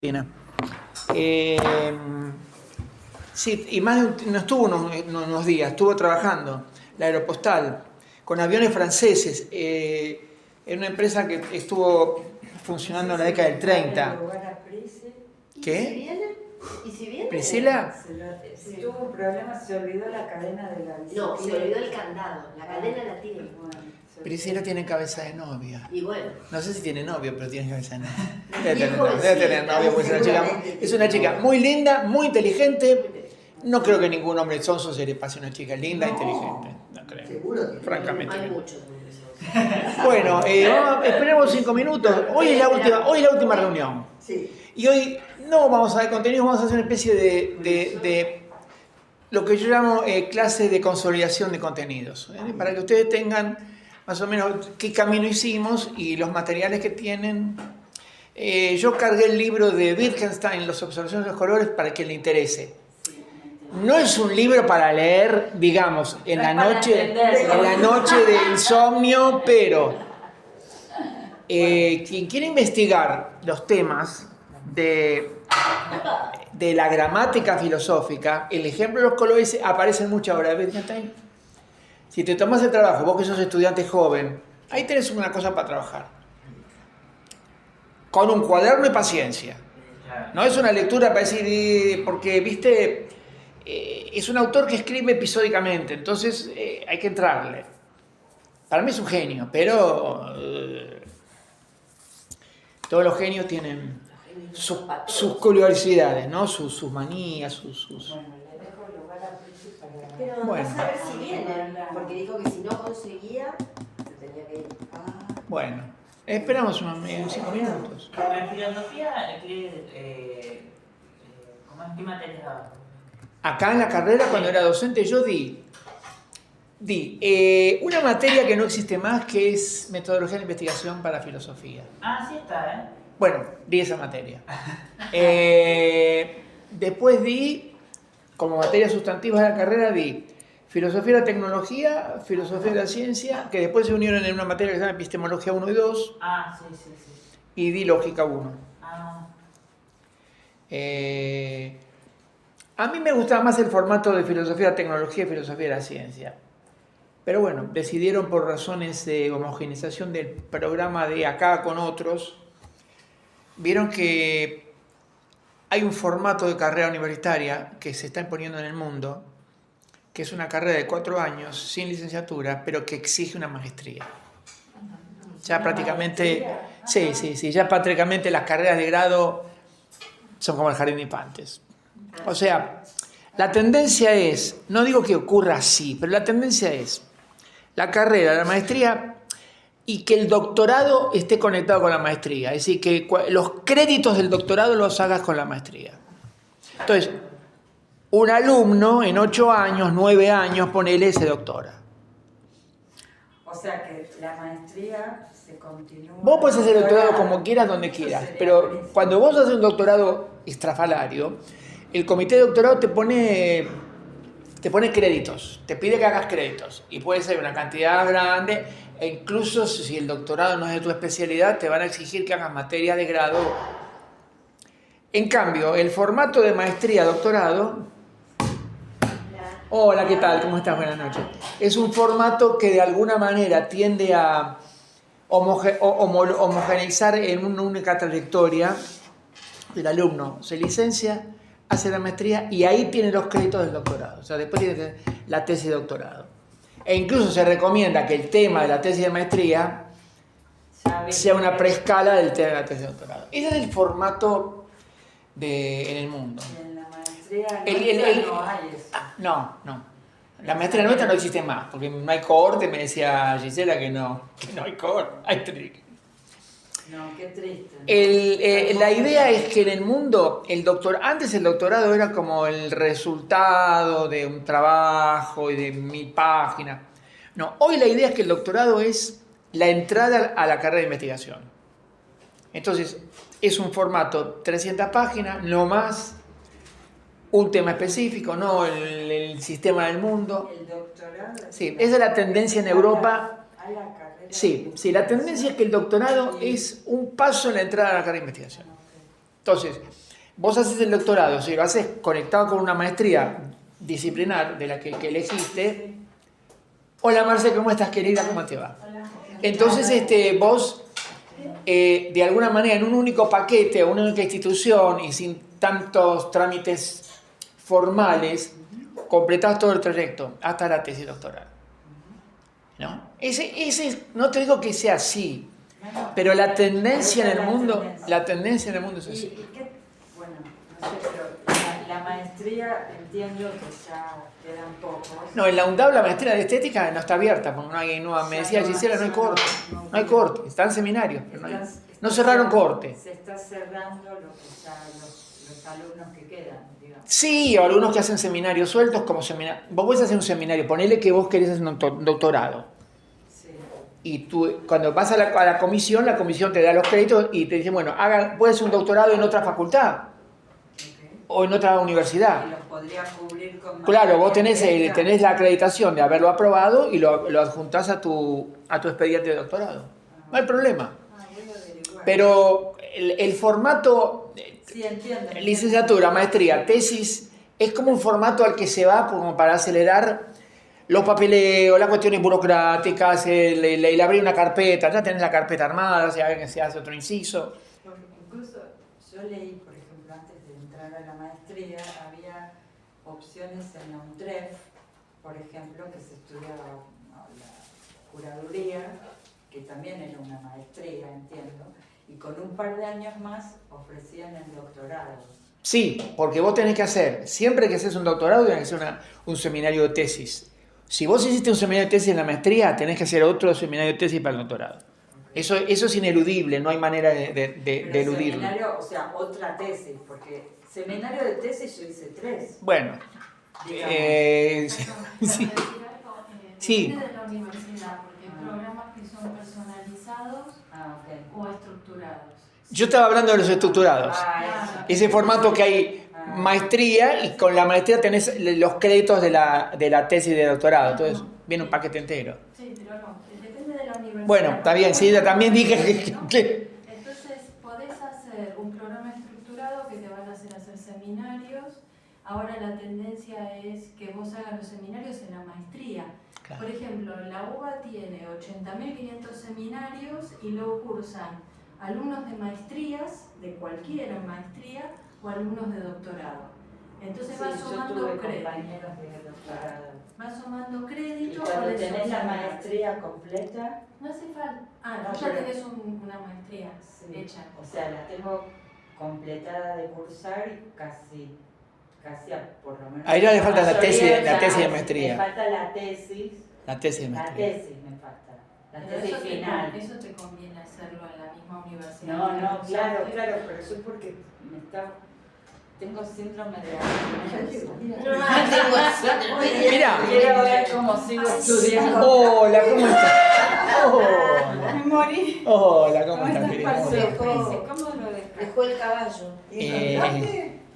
Argentina. Sí, y más no estuvo unos días, estuvo trabajando, la Aeropostal, con aviones franceses, en una empresa que estuvo funcionando en la década del 30. ¿Qué? ¿Y si viene? ¿Priscila? Tuvo un problema, se olvidó la cadena de la bicicleta. No, se olvidó el candado, la cadena la tiene. Priscila tiene cabeza de novia. Y bueno. No sé si tiene novio, pero tiene cabeza de novia. Debe Debe tener novio, pues es una chica muy linda, muy inteligente. No creo que ningún hombre sonso se le pase a una chica linda e inteligente. No creo. Seguro que francamente. hay muchos hombres sonsos. Bueno, esperemos 5 minutos. Hoy es la última reunión. Sí. Y hoy no vamos a ver contenidos, vamos a hacer una especie de lo que yo llamo clase de consolidación de contenidos. Para que ustedes tengan más o menos qué camino hicimos y los materiales que tienen. Yo cargué el libro de Wittgenstein, Las observaciones de los colores, para quien le interese. No es un libro para leer, digamos, en la noche de insomnio, pero quien quiere investigar los temas de la gramática filosófica, el ejemplo de los colores aparece en muchas obras de Wittgenstein. Si te tomas el trabajo, vos que sos estudiante joven, ahí tenés una cosa para trabajar. Con un cuaderno y paciencia. No es una lectura para decir, porque, viste, es un autor que escribe episódicamente, entonces hay que entrarle. Para mí es un genio, pero todos los genios tienen sus curiosidades, ¿no? Sus manías, sus... Pero bueno. vas a ver si viene, porque dijo que si no conseguía, se tenía que ir. Bueno, esperamos unos 5 minutos. En filosofía, ¿qué materias dabas? Acá en la carrera, cuando era docente, yo di una materia que no existe más, que es metodología de investigación para filosofía. Ah, sí está, Bueno, di esa materia. Después di, como materia sustantiva de la carrera, di filosofía de la tecnología, filosofía de la ciencia, que después se unieron en una materia que se llama epistemología 1 y 2. Ah, sí. Y di lógica 1. Ah. A mí me gustaba más el formato de filosofía de la tecnología y filosofía de la ciencia. Pero bueno, decidieron por razones de homogeneización del programa de acá con otros, vieron que hay un formato de carrera universitaria que se está imponiendo en el mundo, que es una carrera de 4 años sin licenciatura, pero que exige una maestría. Ya prácticamente, sí, ya prácticamente las carreras de grado son como el jardín de infantes. O sea, la tendencia es, no digo que ocurra así, pero la tendencia es la carrera, la maestría y que el doctorado esté conectado con la maestría. Es decir, que los créditos del doctorado los hagas con la maestría. Entonces, un alumno en 8 años, 9 años, ponele, se doctora. O sea que la maestría se continúa. Vos podés hacer doctorado como quieras, donde quieras, pero cuando vos haces un doctorado estrafalario, el comité de doctorado te pone créditos, te pide que hagas créditos, y puede ser una cantidad grande, e incluso si el doctorado no es de tu especialidad, te van a exigir que hagas materias de grado. En cambio, el formato de maestría-doctorado... Hola, ¿qué tal? ¿Cómo estás? Buenas noches. Es un formato que de alguna manera tiende a homogeneizar en una única trayectoria. El alumno se licencia, hace la maestría y ahí tiene los créditos del doctorado. O sea, después tiene la tesis de doctorado. E incluso se recomienda que el tema de la tesis de maestría sea una preescala del tema de la tesis de doctorado. Ese es el formato en el mundo. En la maestría no hay eso. No. La maestría nuestra no existe más, porque no hay cohorte, me decía Gisela que no hay cohorte, hay triste. No, qué triste. La idea es que en el mundo, antes el doctorado era como el resultado de un trabajo y de 1000 páginas. No, hoy la idea es que el doctorado es la entrada a la carrera de investigación. Entonces, es un formato 300 páginas, no más, un tema específico, no el sistema del mundo. El doctorado. Sí, esa es la tendencia en Europa. A la carrera. Sí, la tendencia es que el doctorado es un paso en la entrada a la carrera de investigación. Entonces, vos haces el doctorado, si lo haces conectado con una maestría disciplinar de la que elegiste. Hola Marce, ¿cómo estás, querida? ¿Cómo te va? Entonces, vos, de alguna manera, en un único paquete, una única institución y sin tantos trámites formales, completás todo el trayecto hasta la tesis doctoral. ¿No? No te digo que sea así, pero la tendencia en el mundo, es así. Bueno, no sé, pero la maestría entiendo que ya quedan pocos. No, en la UNDAB la maestría de estética no está abierta, porque no hay nueva. Me decía Gisela, no hay corte. No hay corte, están seminarios, pero no cerraron corte. Se está cerrando lo que ya los alumnos que quedan, digamos. Sí, o algunos que hacen seminarios sueltos como seminario. Vos podés hacer un seminario, ponele que vos querés hacer un doctorado. Sí. Y tú, cuando vas a la comisión te da los créditos y te dice, bueno, puedes hacer un doctorado en otra facultad. Okay. O en otra universidad. Y los podría cubrir con... Claro, vos tenés la acreditación de haberlo aprobado y lo adjuntás a tu expediente de doctorado. No hay problema. Pero el formato, sí, entiendo. licenciatura, maestría, tesis, es como un formato al que se va como para acelerar los papeleos, las cuestiones burocráticas, el abrir una carpeta, ya tenés la carpeta armada, se hace otro inciso. Porque incluso yo leí, por ejemplo, antes de entrar a la maestría, había opciones en la UNTREF, por ejemplo, que se estudiaba la curaduría, que también era una maestría, entiendo, y con un par de años más ofrecían el doctorado. Sí, porque vos tenés que hacer, siempre que haces un doctorado, tenés que hacer un seminario de tesis. Si vos hiciste un seminario de tesis en la maestría, tenés que hacer otro seminario de tesis para el doctorado. Eso es ineludible, no hay manera de eludirlo. Seminario, o sea, otra tesis, porque seminario de tesis yo hice 3. Bueno, sí. Sí. Depende de la universidad, porque hay programas que son personalizados o estructurados. Yo estaba hablando de los estructurados. Ese formato que hay maestría y con la maestría tenés los créditos de la tesis de doctorado. Entonces viene un paquete entero. Sí, pero no, depende de la universidad. Bueno, está bien, sí, también dije que... Entonces, podés hacer un programa estructurado que te van a hacer seminarios. Ahora la tendencia es que vos hagas los seminarios en la maestría. Claro. Por ejemplo, la UBA tiene 80.500 seminarios y luego cursan alumnos de maestrías, de cualquier maestría, o alumnos de doctorado. Entonces va sumando créditos. Va sumando créditos. Y cuando tenés la maestría completa... No hace falta. No, ya pero... tenés una maestría hecha. O sea, la tengo completada de cursar y casi por lo menos... A ella le falta la tesis de maestría. Me falta la tesis. La tesis de maestría. La tesis me falta. La Pero tesis final. Eso te conviene hacerlo en la misma universidad. No, claro, pero eso es porque tengo síndrome de Mira. Quiero ver cómo sigo estudiando. Hola, ¿cómo estás? Hola. Me morí. Hola, ¿cómo estás, querida? ¿Cómo lo dejas? Dejó el caballo.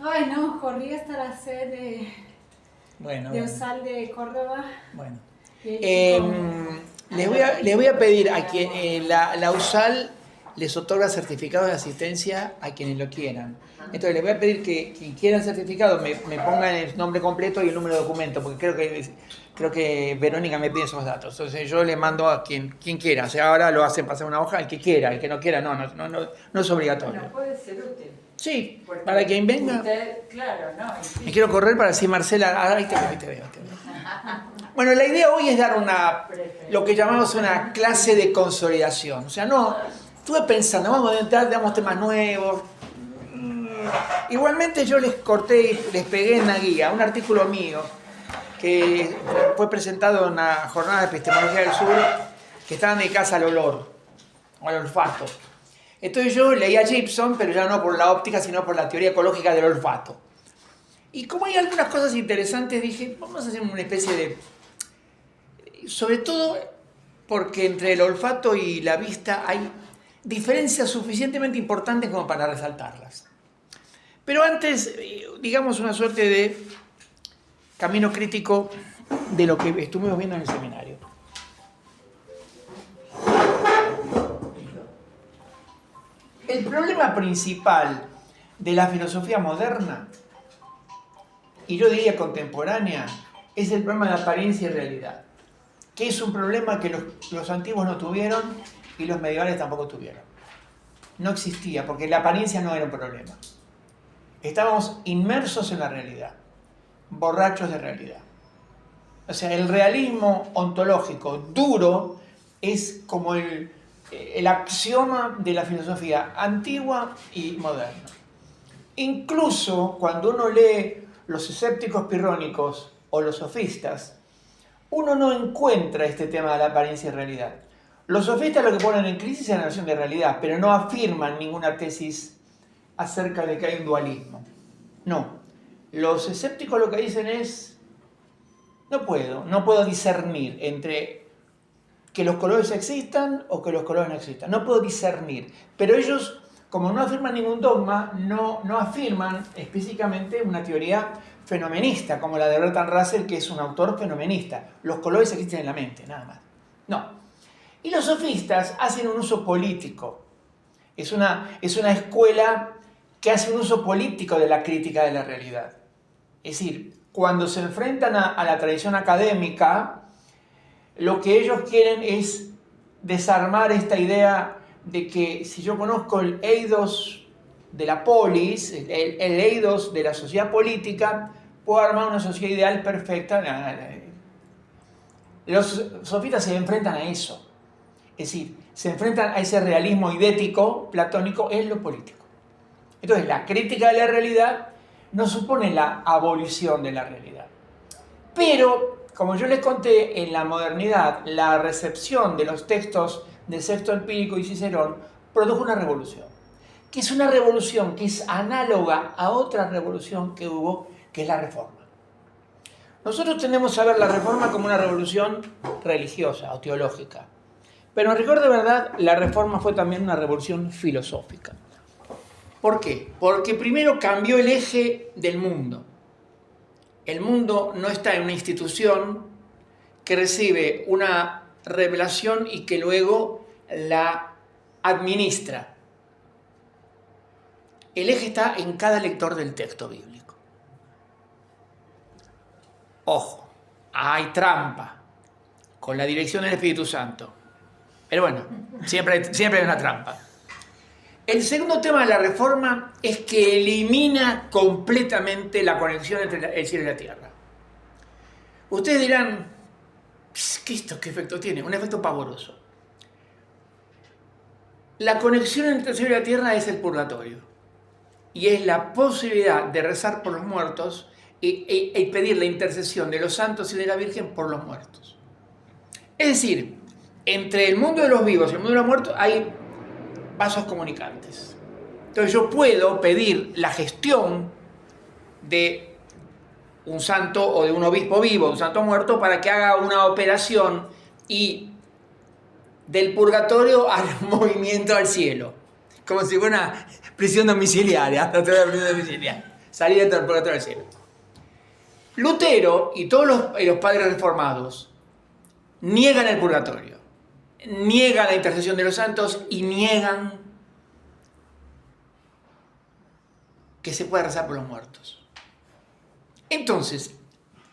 Ay, no, corrí hasta la sede Bueno, de USAL de Córdoba. bueno. Y Les voy a pedir a quien la USAL les otorga certificados de asistencia a quienes lo quieran. Entonces les voy a pedir que quien quiera el certificado me pongan el nombre completo y el número de documento, porque creo que Verónica me pide esos datos. Entonces yo le mando a quien quiera. O sea, ahora lo hacen pasar una hoja, el que quiera, el que no quiera, no es obligatorio. Bueno, puede ser útil. Sí, Porque para quien venga. Usted, claro, ¿no? Sí. Me quiero correr para decir Marcela, ahí te veo. Bueno, la idea hoy es dar lo que llamamos una clase de consolidación. O sea, estuve pensando, vamos a entrar, damos temas nuevos. Igualmente yo les corté y les pegué en la guía un artículo mío que fue presentado en una jornada de epistemología del sur que estaban dedicadas al olor, o al olfato. Entonces yo leí a Gibson, pero ya no por la óptica, sino por la teoría ecológica del olfato. Y como hay algunas cosas interesantes, dije, vamos a hacer una especie de... Sobre todo porque entre el olfato y la vista hay diferencias suficientemente importantes como para resaltarlas. Pero antes, digamos una suerte de camino crítico de lo que estuvimos viendo en el seminario. El problema principal de la filosofía moderna, y yo diría contemporánea, es el problema de apariencia y realidad, que es un problema que los antiguos no tuvieron y los medievales tampoco tuvieron. No existía, porque la apariencia no era un problema. Estábamos inmersos en la realidad, borrachos de realidad. O sea, el realismo ontológico duro es como el axioma de la filosofía antigua y moderna. Incluso cuando uno lee los escépticos pirrónicos o los sofistas, uno no encuentra este tema de la apariencia y realidad. Los sofistas lo que ponen en crisis es la noción de realidad, pero no afirman ninguna tesis acerca de que hay un dualismo. No. Los escépticos lo que dicen es, no puedo discernir entre que los colores existan o que los colores no existan. No puedo discernir. Pero ellos, como no afirman ningún dogma, no afirman específicamente una teoría fenomenista, como la de Bertrand Russell, que es un autor fenomenista. Los colores existen en la mente, nada más. No. Y los sofistas hacen un uso político. Es una escuela que hace un uso político de la crítica de la realidad. Es decir, cuando se enfrentan a la tradición académica, lo que ellos quieren es desarmar esta idea de que si yo conozco el eidos de la polis, el eidos de la sociedad política, puedo armar una sociedad ideal perfecta. Los sofistas se enfrentan a eso. Es decir, se enfrentan a ese realismo idético, platónico, en lo político. Entonces, la crítica de la realidad no supone la abolición de la realidad. Pero, como yo les conté, en la modernidad, la recepción de los textos de Sexto Empírico y Cicerón produjo una revolución. Que es una revolución que es análoga a otra revolución que hubo, que es la Reforma. Nosotros tendemos a ver la Reforma como una revolución religiosa o teológica. Pero en rigor de verdad, la Reforma fue también una revolución filosófica. ¿Por qué? Porque primero cambió el eje del mundo. El mundo no está en una institución que recibe una revelación y que luego la administra. El eje está en cada lector del texto bíblico. Ojo, hay trampa con la dirección del Espíritu Santo. Pero bueno, siempre hay una trampa. El segundo tema de la Reforma es que elimina completamente la conexión entre el cielo y la tierra. Ustedes dirán, ¿qué efecto tiene? Un efecto pavoroso. La conexión entre el cielo y la tierra es el purgatorio. Y es la posibilidad de rezar por los muertos y pedir la intercesión de los santos y de la Virgen por los muertos. Es decir, entre el mundo de los vivos y el mundo de los muertos hay vasos comunicantes. Entonces yo puedo pedir la gestión de un santo o de un obispo vivo, un santo muerto, para que haga una operación y del purgatorio al movimiento al cielo. Como si fuera una prisión domiciliaria, salir del purgatorio al cielo. Lutero y todos los padres reformados niegan el purgatorio, niegan la intercesión de los santos y niegan que se pueda rezar por los muertos. Entonces,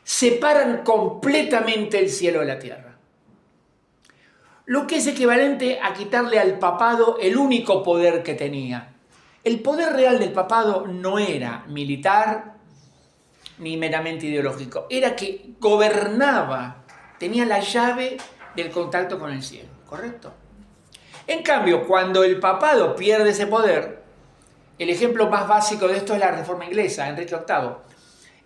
separan completamente el cielo de la tierra. Lo que es equivalente a quitarle al papado el único poder que tenía. El poder real del papado no era militar ni meramente ideológico, era que gobernaba, tenía la llave del contacto con el cielo, ¿correcto? En cambio, cuando el papado pierde ese poder, el ejemplo más básico de esto es la Reforma inglesa, Enrique VIII.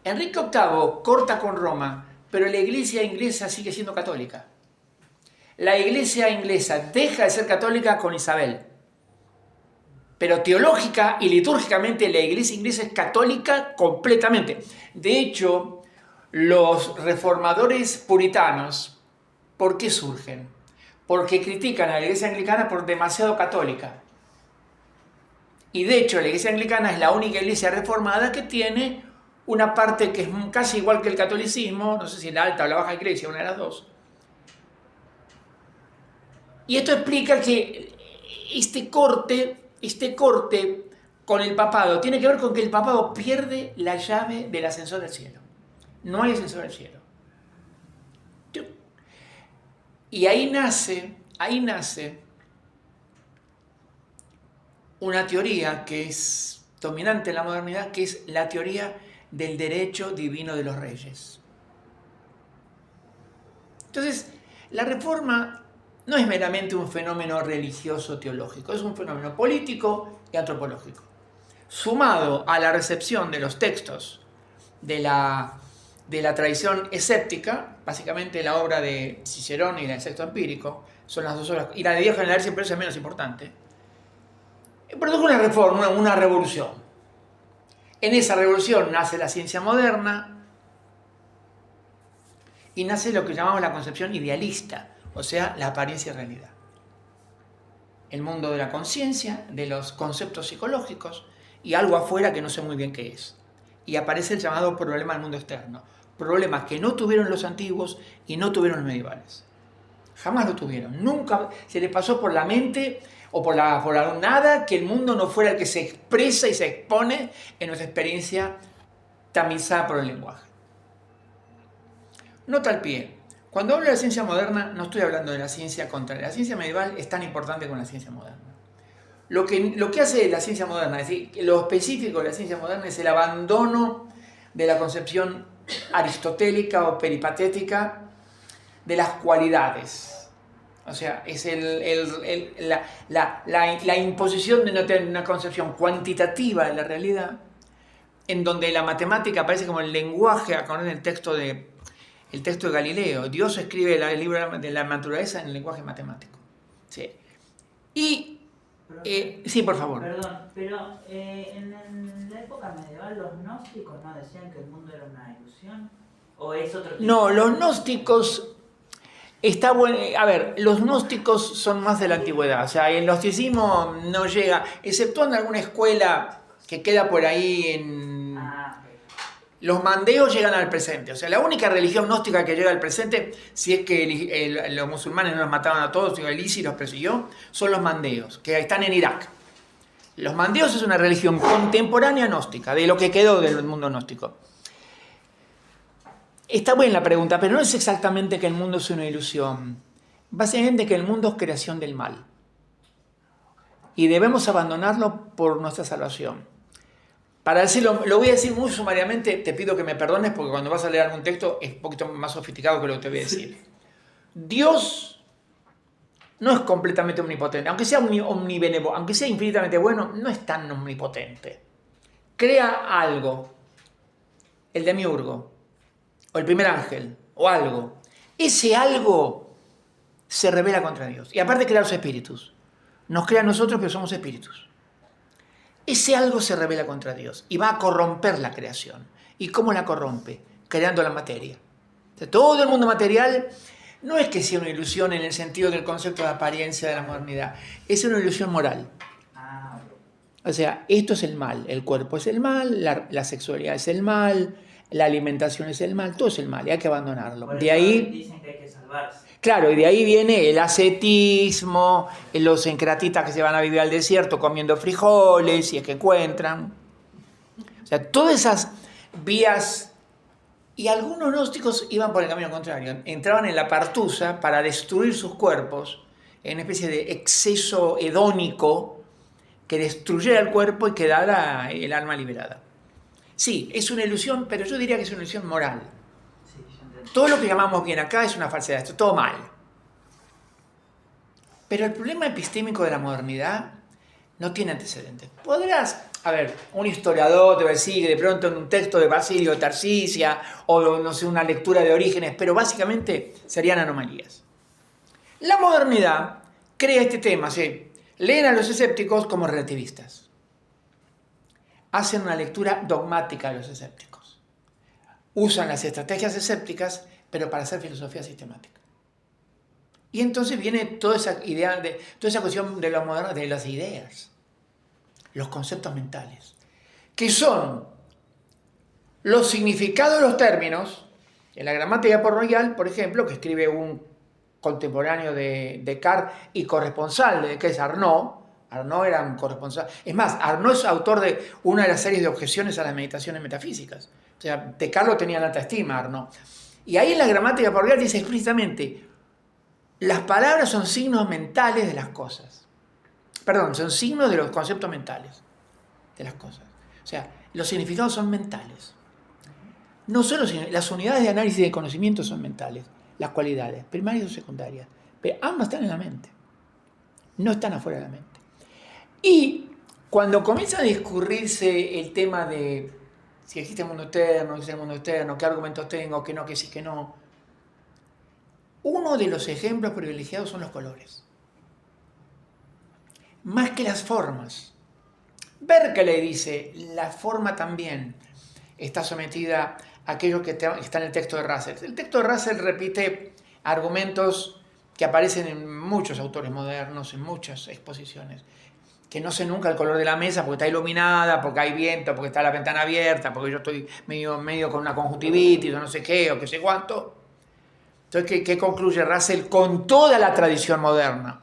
Enrique VIII corta con Roma, pero la iglesia inglesa sigue siendo católica. La iglesia inglesa deja de ser católica con Isabel, pero teológica y litúrgicamente la iglesia inglesa es católica completamente. De hecho, los reformadores puritanos, ¿por qué surgen? Porque critican a la iglesia anglicana por demasiado católica. Y de hecho, la iglesia anglicana es la única iglesia reformada que tiene una parte que es casi igual que el catolicismo, no sé si la alta o la baja iglesia, una de las dos. Y esto explica que este corte con el papado tiene que ver con que el papado pierde la llave del ascensor del cielo. No hay ascensor del cielo. Y ahí nace una teoría que es dominante en la modernidad, que es la teoría del derecho divino de los reyes. Entonces, la Reforma no es meramente un fenómeno religioso teológico, es un fenómeno político y antropológico. Sumado a la recepción de los textos de la tradición escéptica, básicamente la obra de Cicerón y el Sexto Empírico, son las dos obras, y la de Dios General siempre es menos importante, produjo una reforma, una revolución. En esa revolución nace la ciencia moderna y nace lo que llamamos la concepción idealista, o sea, la apariencia y realidad. El mundo de la conciencia, de los conceptos psicológicos y algo afuera que no sé muy bien qué es. Y aparece el llamado problema del mundo externo. Problemas que no tuvieron los antiguos y no tuvieron los medievales. Jamás lo tuvieron. Nunca se les pasó por la mente o por la nada que el mundo no fuera el que se expresa y se expone en nuestra experiencia tamizada por el lenguaje. Nota al pie. Cuando hablo de la ciencia moderna, no estoy hablando de la ciencia contraria. La ciencia medieval es tan importante como la ciencia moderna. Lo que hace la ciencia moderna, es decir, lo específico de la ciencia moderna es el abandono de la concepción aristotélica o peripatética de las cualidades. O sea, es la imposición de una concepción cuantitativa de la realidad, en donde la matemática aparece como el lenguaje, acordar el texto de Galileo. Dios escribe el libro de la naturaleza en el lenguaje matemático. Sí. Y sí, por favor. Perdón, pero en la época medieval los gnósticos no decían que el mundo era una ilusión, ¿o es otro tipo? No, los gnósticos está bueno. A ver, los gnósticos son más de la antigüedad, o sea, el gnosticismo no llega, exceptuando alguna escuela que queda por ahí en. Los mandeos llegan al presente, o sea, la única religión gnóstica que llega al presente, si es que los musulmanes no los mataban a todos, sino el ISIS los persiguió, son los mandeos, que están en Irak. Los mandeos es una religión contemporánea gnóstica, de lo que quedó del mundo gnóstico. Está buena la pregunta, pero no es exactamente que el mundo es una ilusión. Básicamente que el mundo es creación del mal. Y debemos abandonarlo por nuestra salvación. Para decirlo, lo voy a decir muy sumariamente, te pido que me perdones porque cuando vas a leer algún texto es un poquito más sofisticado que lo que te voy a decir. Dios no es completamente omnipotente, aunque sea omnibenevolente, aunque sea infinitamente bueno, no es tan omnipotente. Crea algo, el demiurgo, o el primer ángel, o algo. Ese algo se rebela contra Dios. Y aparte crea los espíritus. Nos crea a nosotros, pero somos espíritus. Ese algo se rebela contra Dios y va a corromper la creación. ¿Y cómo la corrompe? Creando la materia. O sea, todo el mundo material no es que sea una ilusión en el sentido del concepto de apariencia de la modernidad. Es una ilusión moral. O sea, esto es el mal. El cuerpo es el mal, la sexualidad es el mal, la alimentación es el mal, todo es el mal y hay que abandonarlo. Por de ahí dicen que hay que salvarse. Claro, y de ahí viene el ascetismo, los encratistas que se van a vivir al desierto comiendo frijoles, si es que encuentran. O sea, todas esas vías. Y algunos gnósticos iban por el camino contrario. Entraban en la partusa para destruir sus cuerpos, en una especie de exceso hedónico que destruyera el cuerpo y quedara el alma liberada. Sí, es una ilusión, pero yo diría que es una ilusión moral. Todo lo que llamamos bien acá es una falsedad, esto es todo mal. Pero el problema epistémico de la modernidad no tiene antecedentes. Podrás, un historiador te va a decir de pronto en un texto de Basilio de Tarsicia o no sé, una lectura de Orígenes, pero básicamente serían anomalías. La modernidad crea este tema, ¿sí? Leen a los escépticos como relativistas. Hacen una lectura dogmática de los escépticos. Usan las estrategias escépticas, pero para hacer filosofía sistemática. Y entonces viene toda esa idea, toda esa cuestión de los modernos, de las ideas, los conceptos mentales, que son los significados de los términos. En la gramática de Port-Royal, por ejemplo, que escribe un contemporáneo de Descartes y corresponsal de Descartes, Arnaud, Arnaud era un corresponsal. Es más, Arnaud es autor de una de las series de objeciones a las meditaciones metafísicas. O sea, de Carlo tenía alta estima, Arnaud. Y ahí en la gramática Port Royal dice explícitamente, las palabras son signos mentales de las cosas. Perdón, son signos de los conceptos mentales de las cosas. O sea, los significados son mentales. No solo las unidades de análisis de conocimiento son mentales, las cualidades, primarias o secundarias, pero ambas están en la mente, no están afuera de la mente. Y cuando comienza a discurrirse el tema de si existe el mundo externo, no existe el mundo externo, qué argumentos tengo, que no, que sí, que no, uno de los ejemplos privilegiados son los colores, más que las formas. Berkeley dice, la forma también está sometida a aquello que está en el texto de Russell. El texto de Russell repite argumentos que aparecen en muchos autores modernos, en muchas exposiciones, que no sé nunca el color de la mesa porque está iluminada, porque hay viento, porque está la ventana abierta, porque yo estoy medio con una conjuntivitis o no sé qué, o qué sé cuánto. Entonces, ¿qué concluye Russell con toda la tradición moderna?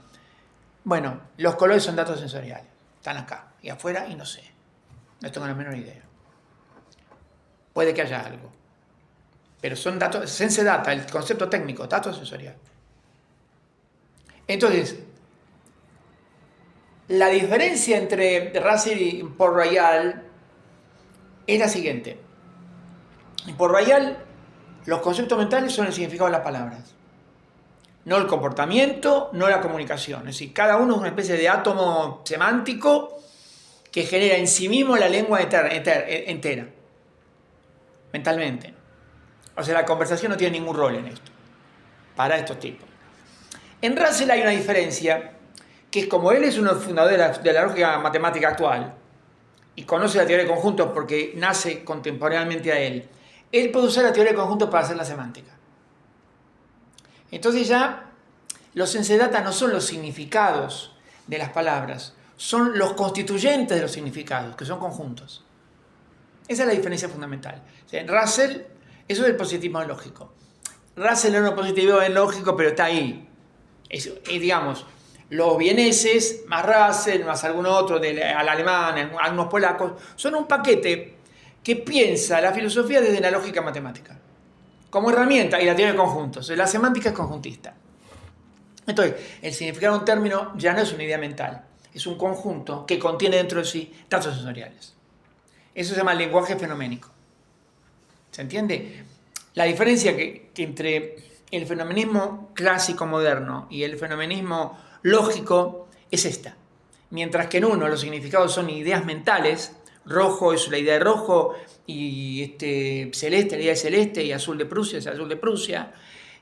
Bueno, los colores son datos sensoriales, están acá y afuera y no sé, no tengo la menor idea. Puede que haya algo, pero son datos, sense data, el concepto técnico, datos sensoriales. Entonces, la diferencia entre Russell y Port Royal es la siguiente. En Port Royal, los conceptos mentales son el significado de las palabras, no el comportamiento, no la comunicación. Es decir, cada uno es una especie de átomo semántico que genera en sí mismo la lengua entera, mentalmente. O sea, la conversación no tiene ningún rol en esto, para estos tipos. En Russell hay una diferencia, que es como él es uno de los fundadores de la lógica matemática actual, y conoce la teoría de conjuntos porque nace contemporáneamente a él puede usar la teoría de conjuntos para hacer la semántica. Entonces ya los sense data no son los significados de las palabras, son los constituyentes de los significados, que son conjuntos. Esa es la diferencia fundamental. O sea, en Russell, eso es el positivismo lógico. Russell no es un positivismo lógico, pero está ahí. Digamos, los vieneses, más Russell, más algún otro, al alemán, algunos polacos, son un paquete que piensa la filosofía desde la lógica matemática, como herramienta, y la teoría de conjuntos. La semántica es conjuntista. Entonces, el significado de un término ya no es una idea mental, es un conjunto que contiene dentro de sí datos sensoriales. Eso se llama lenguaje fenoménico. ¿Se entiende? La diferencia que entre el fenomenismo clásico moderno y el fenomenismo lógico es esta. Mientras que en uno los significados son ideas mentales, rojo es la idea de rojo, y celeste la idea de celeste, y azul de Prusia es azul de Prusia,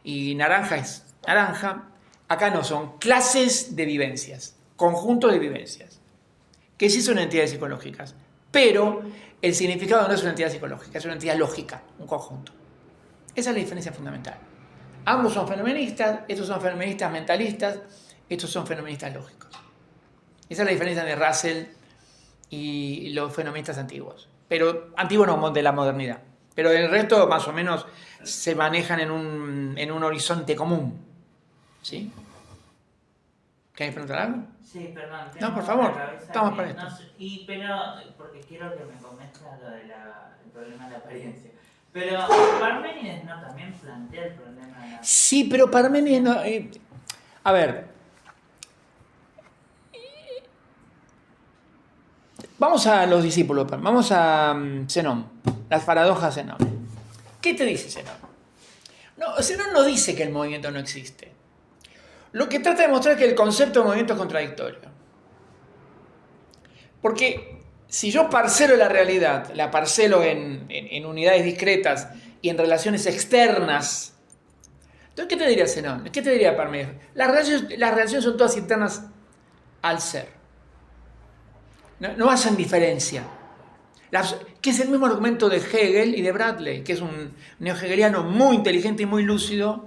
y naranja es naranja. Acá no, son clases de vivencias, conjuntos de vivencias, que sí son entidades psicológicas, pero el significado no es una entidad psicológica, es una entidad lógica, un conjunto. Esa es la diferencia fundamental. Ambos son fenomenistas, estos son fenomenistas mentalistas, estos son fenomenistas lógicos. Esa es la diferencia de Russell y los fenomenistas antiguos. Pero antiguos no, de la modernidad. Pero el resto más o menos se manejan en un horizonte común. ¿Sí? ¿Querés preguntar algo? Sí, perdón. No, por favor, estamos para no esto. sé, pero, porque quiero que me comentes lo del problema de la apariencia. Pero Parménides no también plantea el problema de la... Sí, pero Parménides no... a ver... Vamos a los discípulos, vamos a Zenón, las paradojas de Zenón. ¿Qué te dice Zenón? No, Zenón no dice que el movimiento no existe. Lo que trata de mostrar es que el concepto de movimiento es contradictorio. Porque si yo parcelo la realidad, la parcelo en unidades discretas y en relaciones externas, entonces, ¿qué te diría Zenón? ¿Qué te diría Parménides? Las relaciones son todas internas al ser. No hacen diferencia. Que es el mismo argumento de Hegel y de Bradley, que es un neo-hegeliano muy inteligente y muy lúcido.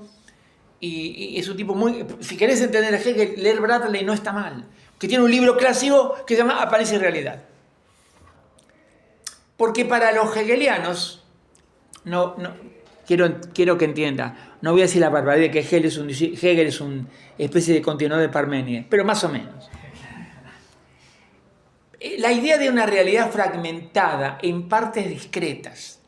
Y es un tipo muy... Si querés entender a Hegel, leer Bradley no está mal. Que tiene un libro clásico que se llama Apariencia y Realidad. Porque para los hegelianos... Quiero que entienda. No voy a decir la barbaridad de que Hegel es una especie de continuador de Parménides, pero más o menos. La idea de una realidad fragmentada en partes discretas,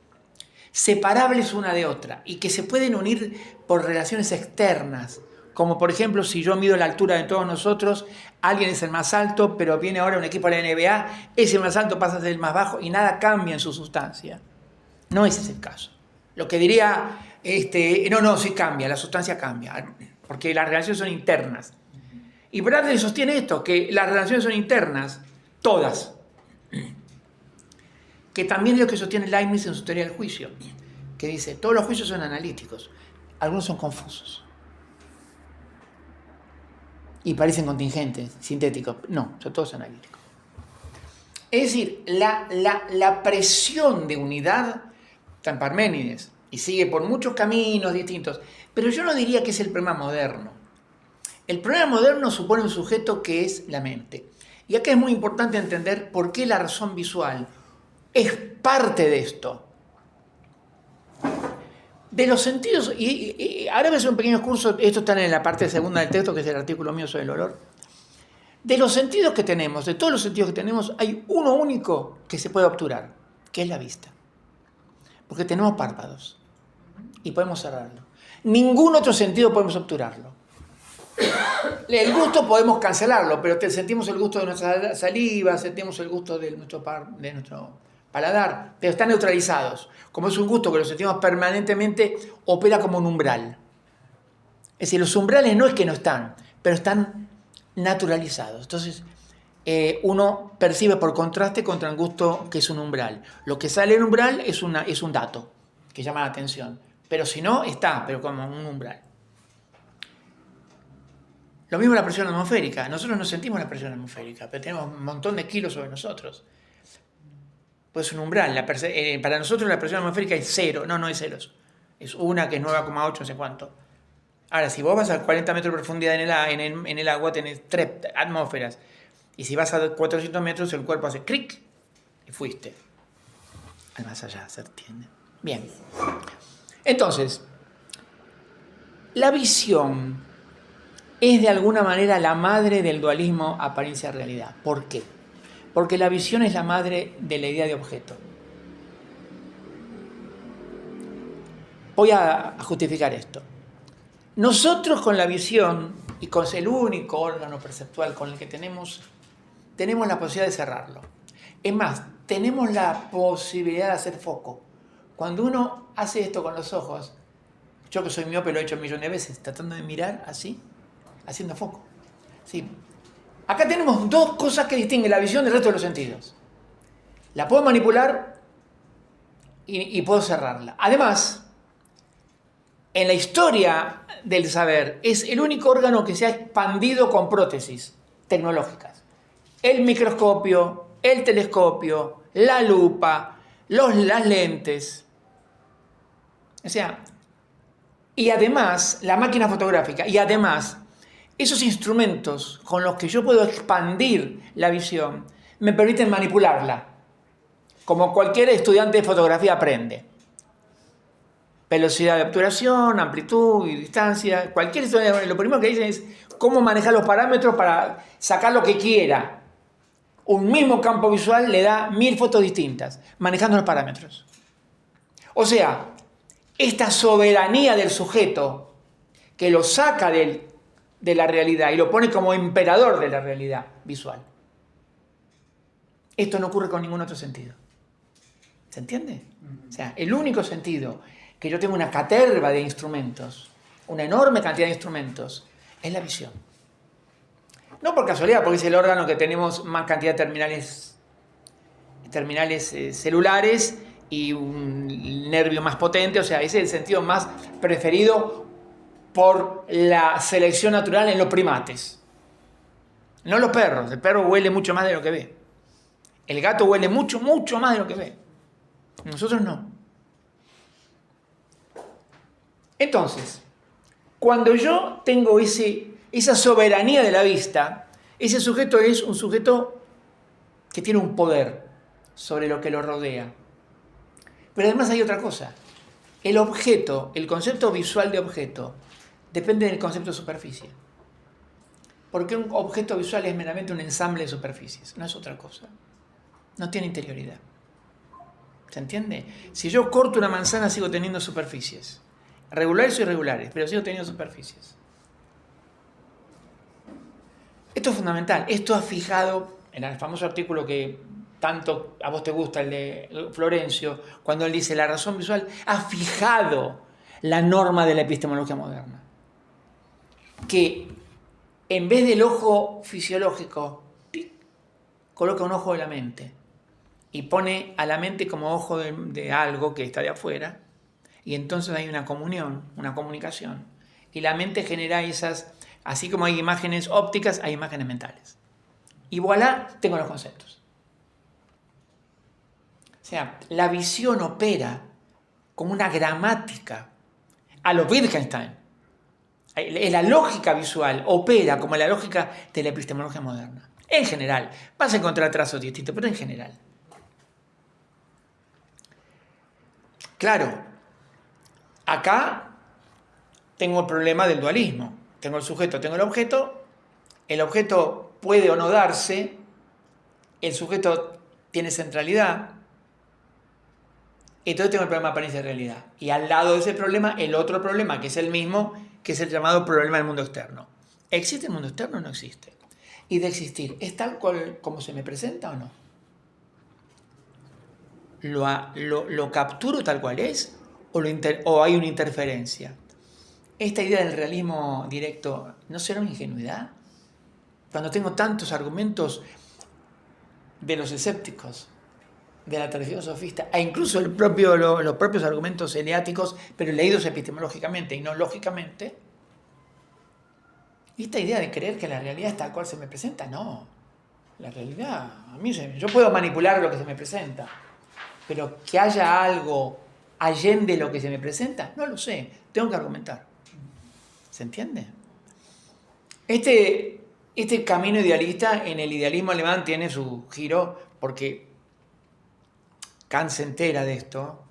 separables una de otra y que se pueden unir por relaciones externas, como por ejemplo si yo mido la altura de todos nosotros, alguien es el más alto, pero viene ahora un equipo de la NBA, ese más alto pasa a ser el más bajo y nada cambia en su sustancia. No ese es el caso. Lo que diría, no, sí cambia, la sustancia cambia, porque las relaciones son internas. Y Bradley sostiene esto, que las relaciones son internas, todas. Que también es lo que sostiene Leibniz en su teoría del juicio, que dice, todos los juicios son analíticos, algunos son confusos. Y parecen contingentes, sintéticos. No, son todos analíticos. Es decir, la presión de unidad está en Parménides y sigue por muchos caminos distintos. Pero yo no diría que es el problema moderno. El problema moderno supone un sujeto que es la mente. Y acá es muy importante entender por qué la razón visual es parte de esto. De los sentidos, y ahora voy a hacer un pequeño curso, esto está en la parte segunda del texto, que es el artículo mío sobre el olor. De los sentidos que tenemos, de todos los sentidos que tenemos, hay uno único que se puede obturar, que es la vista. Porque tenemos párpados y podemos cerrarlo. Ningún otro sentido podemos obturarlo. El gusto podemos cancelarlo, pero sentimos el gusto de nuestra saliva, sentimos el gusto de nuestro paladar, pero están neutralizados. Como es un gusto que lo sentimos permanentemente, opera como un umbral. Es decir, los umbrales no es que no están, pero están naturalizados. Entonces, uno percibe por contraste contra un gusto que es un umbral. Lo que sale en umbral es un dato que llama la atención. Pero si no, está, pero como un umbral. Lo mismo la presión atmosférica. Nosotros no sentimos la presión atmosférica, pero tenemos un montón de kilos sobre nosotros. Pues es un umbral. Para nosotros la presión atmosférica es 0. No es 0. Es 1, que es 9,8, no sé cuánto. Ahora, si vos vas a 40 metros de profundidad en el agua, tenés 3 atmósferas. Y si vas a 400 metros, el cuerpo hace cric y fuiste. Al más allá, ¿se entiende? Bien. Entonces, la visión es de alguna manera la madre del dualismo apariencia-realidad. ¿Por qué? Porque la visión es la madre de la idea de objeto. Voy a justificar esto. Nosotros con la visión, y con el único órgano perceptual con el que tenemos la posibilidad de cerrarlo. Es más, tenemos la posibilidad de hacer foco. Cuando uno hace esto con los ojos, yo que soy miope lo he hecho millones de veces, tratando de mirar así, haciendo foco. ¿Sí? Acá tenemos dos cosas que distinguen la visión del resto de los sentidos. La puedo manipular y puedo cerrarla. Además, en la historia del saber, es el único órgano que se ha expandido con prótesis tecnológicas. El microscopio, el telescopio, la lupa, las lentes. O sea, y además, la máquina fotográfica, y además, esos instrumentos con los que yo puedo expandir la visión me permiten manipularla, como cualquier estudiante de fotografía aprende. Velocidad de obturación, amplitud y distancia. Cualquier estudiante, lo primero que dicen es cómo manejar los parámetros para sacar lo que quiera. Un mismo campo visual le da 1000 fotos distintas, manejando los parámetros. O sea, esta soberanía del sujeto que lo saca de la realidad y lo pone como emperador de la realidad visual. Esto no ocurre con ningún otro sentido. ¿Se entiende? O sea, el único sentido que yo tengo una caterva de instrumentos, una enorme cantidad de instrumentos, es la visión. No por casualidad, porque es el órgano que tenemos más cantidad de terminales celulares y un nervio más potente, o sea, ese es el sentido más preferido por la selección natural en los primates. No los perros, el perro huele mucho más de lo que ve. El gato huele mucho, mucho más de lo que ve. Nosotros no. Entonces, cuando yo tengo esa soberanía de la vista, ese sujeto es un sujeto que tiene un poder sobre lo que lo rodea. Pero además hay otra cosa. El objeto, el concepto visual de objeto, depende del concepto de superficie. Porque un objeto visual es meramente un ensamble de superficies, no es otra cosa. No tiene interioridad. ¿Se entiende? Si yo corto una manzana, sigo teniendo superficies. Regulares o irregulares, pero sigo teniendo superficies. Esto es fundamental. Esto ha fijado, en el famoso artículo que tanto a vos te gusta, el de Florencio, cuando él dice la razón visual, ha fijado la norma de la epistemología moderna. Que en vez del ojo fisiológico, ¡tic!, coloca un ojo de la mente y pone a la mente como ojo de algo que está de afuera, y entonces hay una comunión, una comunicación, y la mente genera esas, así como hay imágenes ópticas, hay imágenes mentales. Y voilà, tengo los conceptos. O sea, la visión opera como una gramática a lo Wittgenstein. La lógica visual opera como la lógica de la epistemología moderna. En general. Vas a encontrar trazos distintos, pero en general. Claro, acá tengo el problema del dualismo. Tengo el sujeto, tengo el objeto puede o no darse, el sujeto tiene centralidad, entonces tengo el problema de apariencia de realidad. Y al lado de ese problema, el otro problema, que es el mismo, que es el llamado problema del mundo externo. ¿Existe el mundo externo o no existe? Y de existir, ¿es tal cual como se me presenta o no? ¿Lo capturo tal cual es o hay una interferencia? Esta idea del realismo directo, ¿no será una ingenuidad? Cuando tengo tantos argumentos de los escépticos, de la tradición sofista, e incluso los propios argumentos eleáticos, pero leídos epistemológicamente y no lógicamente, esta idea de creer que la realidad es tal cual se me presenta, no. La realidad, yo puedo manipular lo que se me presenta, pero que haya algo allende lo que se me presenta, no lo sé, tengo que argumentar. ¿Se entiende? Este camino idealista en el idealismo alemán tiene su giro, porque Kant se entera de esto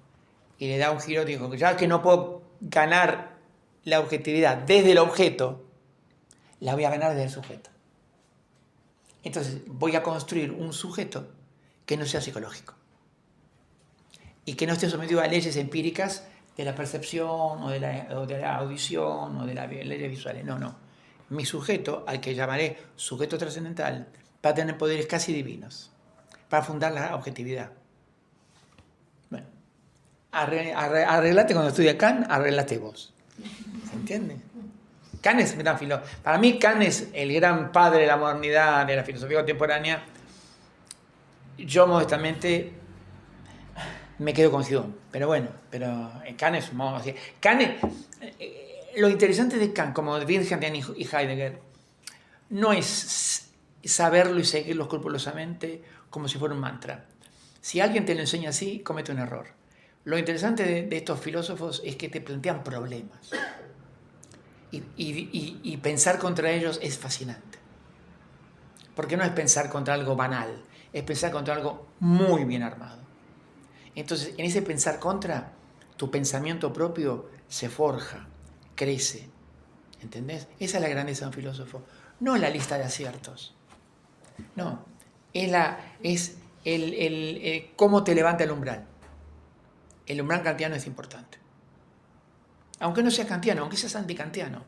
y le da un giro, dijo, ya que no puedo ganar la objetividad desde el objeto, la voy a ganar desde el sujeto. Entonces voy a construir un sujeto que no sea psicológico y que no esté sometido a leyes empíricas de la percepción o de la audición o de las leyes visuales. No. Mi sujeto, al que llamaré sujeto trascendental, va a tener poderes casi divinos para fundar la objetividad. Bueno, arreglate cuando estudia Kant, arreglate vos. ¿Se entiende? Kant es un gran filósofo. Para mí Kant es el gran padre de la modernidad, de la filosofía contemporánea. Yo modestamente me quedo con Hume, pero Kant es un modo. Lo interesante de Kant, como de Wittgenstein y Heidegger, no es saberlo y seguirlo escrupulosamente como si fuera un mantra. Si alguien te lo enseña así, comete un error. Lo interesante de estos filósofos es que te plantean problemas. Y pensar contra ellos es fascinante. Porque no es pensar contra algo banal, es pensar contra algo muy bien armado. Entonces, en ese pensar contra, tu pensamiento propio se forja, crece. ¿Entendés? Esa es la grandeza de un filósofo. No la lista de aciertos. No. Es cómo te levanta el umbral. El umbral kantiano es importante. Aunque no seas kantiano, aunque seas antikantiano.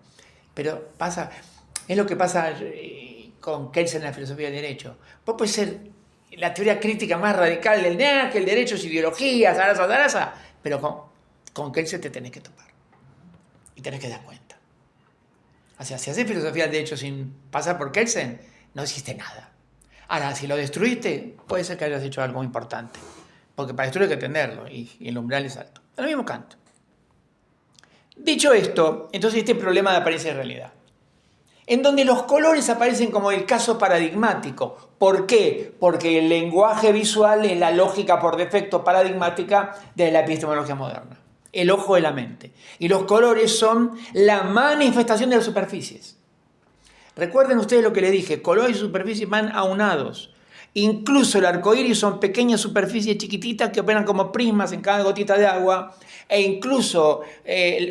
Pero es lo que pasa con Kelsen en la filosofía del derecho. Vos podés ser la teoría crítica más radical del que el derecho es ideología, zaraza, pero con Kelsen te tenés que topar. Y tenés que dar cuenta. O sea, si haces filosofía del derecho sin pasar por Kelsen, no hiciste nada. Ahora, si lo destruiste, puede ser que hayas hecho algo importante. Porque para destruir hay que entenderlo, y el umbral es alto. Es lo mismo Kant. Dicho esto, entonces este problema de apariencia de realidad, en donde los colores aparecen como el caso paradigmático. ¿Por qué? Porque el lenguaje visual es la lógica por defecto paradigmática de la epistemología moderna. El ojo de la mente. Y los colores son la manifestación de las superficies. Recuerden ustedes lo que les dije, colores y superficies van aunados. Incluso el arcoíris son pequeñas superficies chiquititas que operan como prismas en cada gotita de agua. E incluso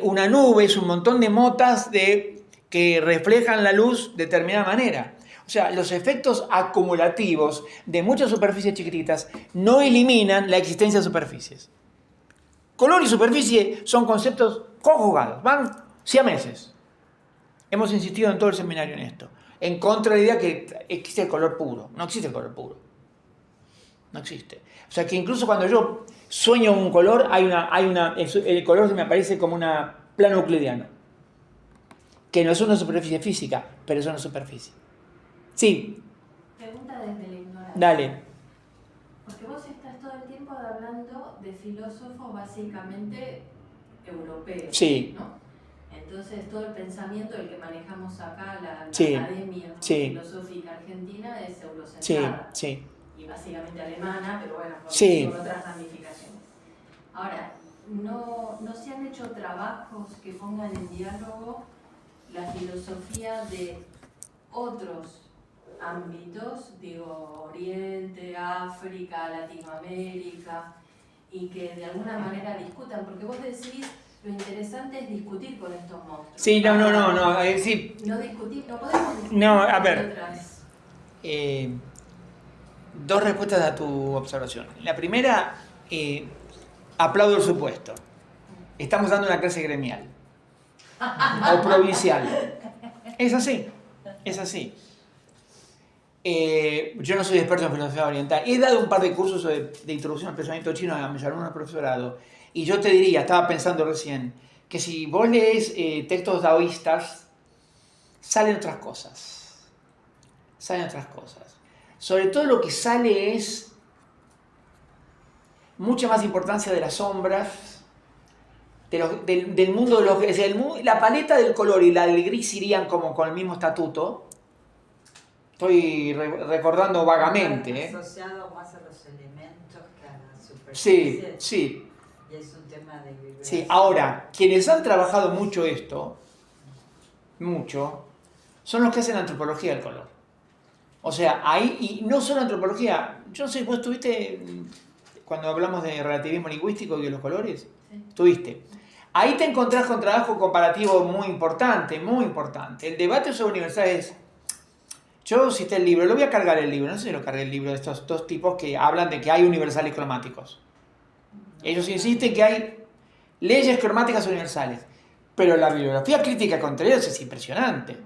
una nube es un montón de motas que reflejan la luz de determinada manera. O sea, los efectos acumulativos de muchas superficies chiquititas no eliminan la existencia de superficies. Color y superficie son conceptos conjugados, van siameses. Hemos insistido en todo el seminario en esto. En contra de la idea que existe el color puro. No existe el color puro. No existe. O sea que incluso cuando yo sueño un color, el color se me aparece como un plano euclidiano. Que no es una superficie física, pero es una superficie. Sí. Pregunta desde la ignorancia. Dale. Porque vos estás todo el tiempo hablando de filósofos básicamente europeos, Sí. ¿no? Entonces todo el pensamiento del que manejamos acá, la Sí. academia, ¿no?, Sí. filosófica argentina es Sí, eurocentrada. sí. Y básicamente alemana, pero bueno, Sí. con otras ramificaciones. Ahora, ¿no se han hecho trabajos que pongan en diálogo la filosofía de otros ámbitos, digo, Oriente, África, Latinoamérica, y que de alguna manera discutan? Porque vos decís, lo interesante es discutir con estos monstruos. Sí, sí. No discutir, no podemos discutir. No, a ver. con otras. Dos respuestas a tu observación. La primera, aplaudo el supuesto. Estamos dando una clase gremial o provincial. Es así, es así. Yo no soy experto en filosofía oriental. He dado un par de cursos de introducción al pensamiento chino a mis alumnos de profesorado. Y yo te diría, estaba pensando recién, que si vos lees textos daoístas, salen otras cosas. Salen otras cosas. Sobre todo lo que sale es mucha más importancia de las sombras, del mundo de los... Es decir, la paleta del color y la del gris irían como con el mismo estatuto. Estoy recordando vagamente. Asociado más a los elementos que a la superficie. Sí, sí. Y es un tema de vibración. Sí, ahora, quienes han trabajado mucho esto, son los que hacen antropología del color. O sea, ahí, y no solo antropología, yo no sé, vos estuviste cuando hablamos de relativismo lingüístico y de los colores, Sí. estuviste. Ahí te encontrás con trabajo comparativo muy importante, muy importante. El debate sobre universidades, yo cité el libro, lo voy a cargar el libro, no sé si lo cargué el libro de estos dos tipos que hablan de que hay universales cromáticos. Ellos insisten que hay leyes cromáticas universales, pero la bibliografía crítica contra ellos es impresionante.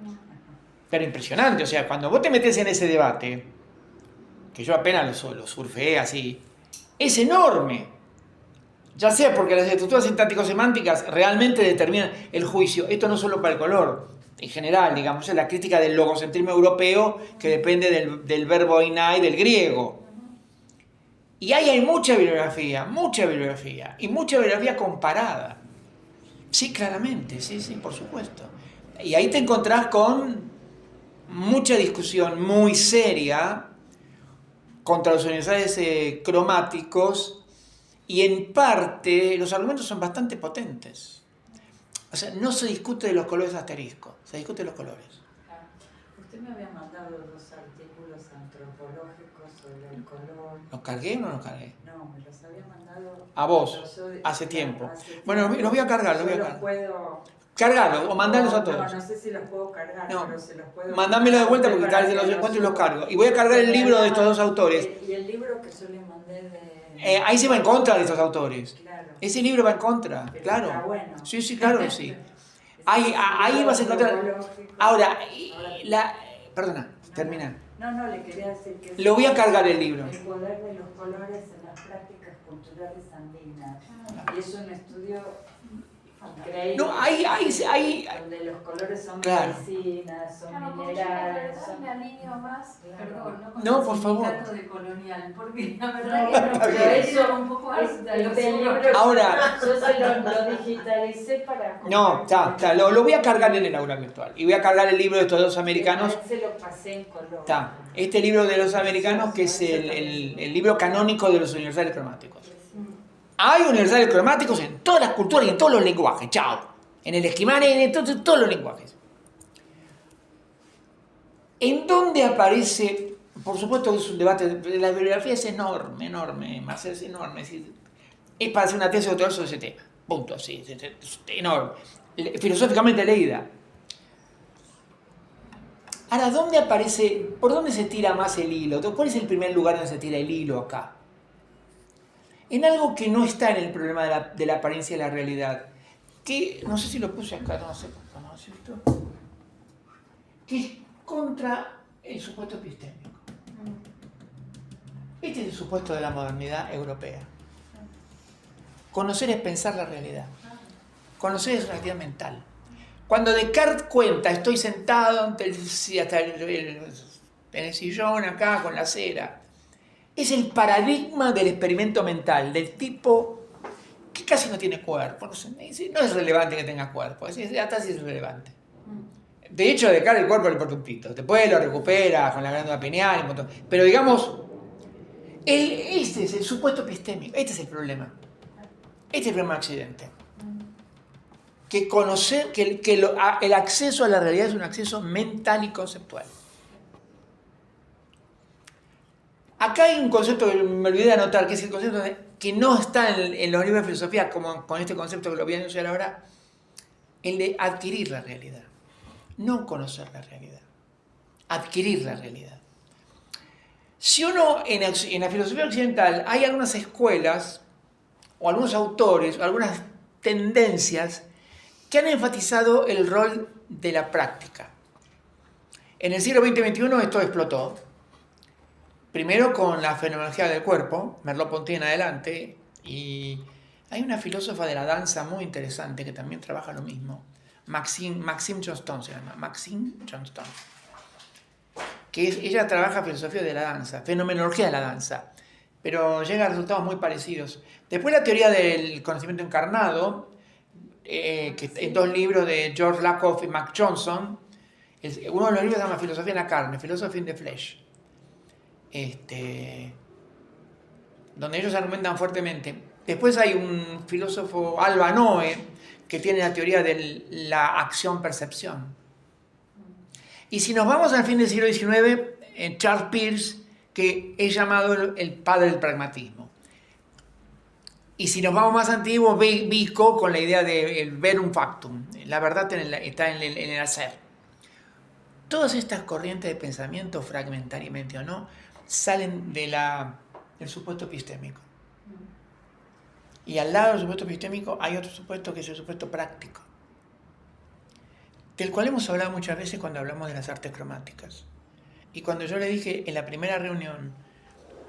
Pero impresionante, o sea, cuando vos te metés en ese debate, que yo apenas lo surfeé así, es enorme. Ya sea porque las estructuras sintáctico-semánticas realmente determinan el juicio. Esto no solo para el color, en general, digamos, es la crítica del logocentrismo europeo que depende del verbo einai del griego. Y ahí hay mucha bibliografía, y mucha bibliografía comparada. Sí, claramente, sí, por supuesto. Y ahí te encontrás con mucha discusión muy seria contra los universales cromáticos, y en parte los argumentos son bastante potentes. O sea, no se discute de los colores asterisco, se discute de los colores. Usted me había mandado 2 artículos antropológicos sobre el color. ¿Los cargué o no los cargué? No, me los había mandado A vos, yo- hace tiempo. hace Bueno, tiempo. los voy a cargar, Yo los voy a los cargar. puedo... Cargalo o mandalos a todos. No sé si los puedo cargar, No. pero se los puedo... Mándamelo de vuelta porque para tal vez que los encuentro y los suba. cargo. Y voy a cargar el libro de estos dos autores. Y el libro que yo le mandé de... Ahí se va en contra de estos autores. Claro. Ese libro va en contra, Pero claro. está bueno. Sí, claro que sí. Es Ahí un vas a encontrar... antropológico. Ahora, perdona, termina. No, le quería decir que... Lo voy a cargar el libro. El poder de los colores en las prácticas culturales andinas. Y es un estudio increíble. No, ahí donde los colores son Claro. medicinas, son Claro, como minerales, yo son... me alineo más, Claro. perdón, no con No, el por favor. sindicato de colonial, porque la verdad No, que está me bien. eso un poco alta y Este los libro, otros. Ahora- yo se lo digitalicé para... No, está, lo voy a cargar en el aula virtual. Y voy a cargar el libro de estos dos americanos. Se lo pasé en color. Está. Este libro de los americanos, que es el libro canónico de los universales cromáticos. Hay universales cromáticos en todas las culturas y en todos los lenguajes. Chao. En el esquimán y en todos los lenguajes. ¿En dónde aparece? Por supuesto que es un debate. La bibliografía es enorme, Marcel, es enorme. Es para hacer una tesis de doctorado sobre ese tema. Punto, sí. Es enorme. Filosóficamente leída. Ahora, ¿dónde aparece, por dónde se tira más el hilo? ¿Cuál es el primer lugar donde se tira el hilo acá? En algo que no está en el problema de la apariencia de la realidad. Que, no sé si lo puse acá, no sé, ¿no es cierto? Que es contra el supuesto epistémico. Este es el supuesto de la modernidad europea. Conocer es pensar la realidad. Conocer es realidad mental. Cuando Descartes cuenta, estoy sentado en el sillón acá con la cera, es el paradigma del experimento mental, del tipo que casi no tiene cuerpo. No es relevante que tenga cuerpo, hasta sí es relevante. De hecho, Descartes el cuerpo le importa un pito. Después lo recupera con la glándula pineal, un montón. Pero digamos, este es el supuesto epistémico, este es el problema. Este es el problema accidente. Que conocer, el acceso a la realidad es un acceso mental y conceptual. Acá hay un concepto que me olvidé de anotar, que es el concepto que no está en los libros de filosofía, como con este concepto que lo voy a anunciar ahora, el de adquirir la realidad. No conocer la realidad, adquirir la realidad. Si uno, en la filosofía occidental, hay algunas escuelas, o algunos autores, o algunas tendencias que han enfatizado el rol de la práctica. En el siglo XX-XXI esto explotó. Primero con la fenomenología del cuerpo, Merleau-Ponty en adelante, y hay una filósofa de la danza muy interesante que también trabaja lo mismo, Maxime Johnston se llama, Maxime Johnston, que ella trabaja filosofía de la danza, fenomenología de la danza, pero llega a resultados muy parecidos. Después la teoría del conocimiento encarnado, que en 2 libros de George Lakoff y Mac Johnson, uno de los libros se llama Filosofía en la carne, Philosophy in the Flesh, donde ellos argumentan fuertemente. Después hay un filósofo, Alba Noe, que tiene la teoría de la acción-percepción. Y si nos vamos al fin del siglo XIX, Charles Peirce, que es llamado el padre del pragmatismo. Y si nos vamos más antiguos, Vico con la idea de verum factum, la verdad está en el hacer. Todas estas corrientes de pensamiento, fragmentariamente o no, salen del supuesto epistémico. Y al lado del supuesto epistémico hay otro supuesto que es el supuesto práctico, del cual hemos hablado muchas veces cuando hablamos de las artes cromáticas. Y cuando yo le dije en la primera reunión,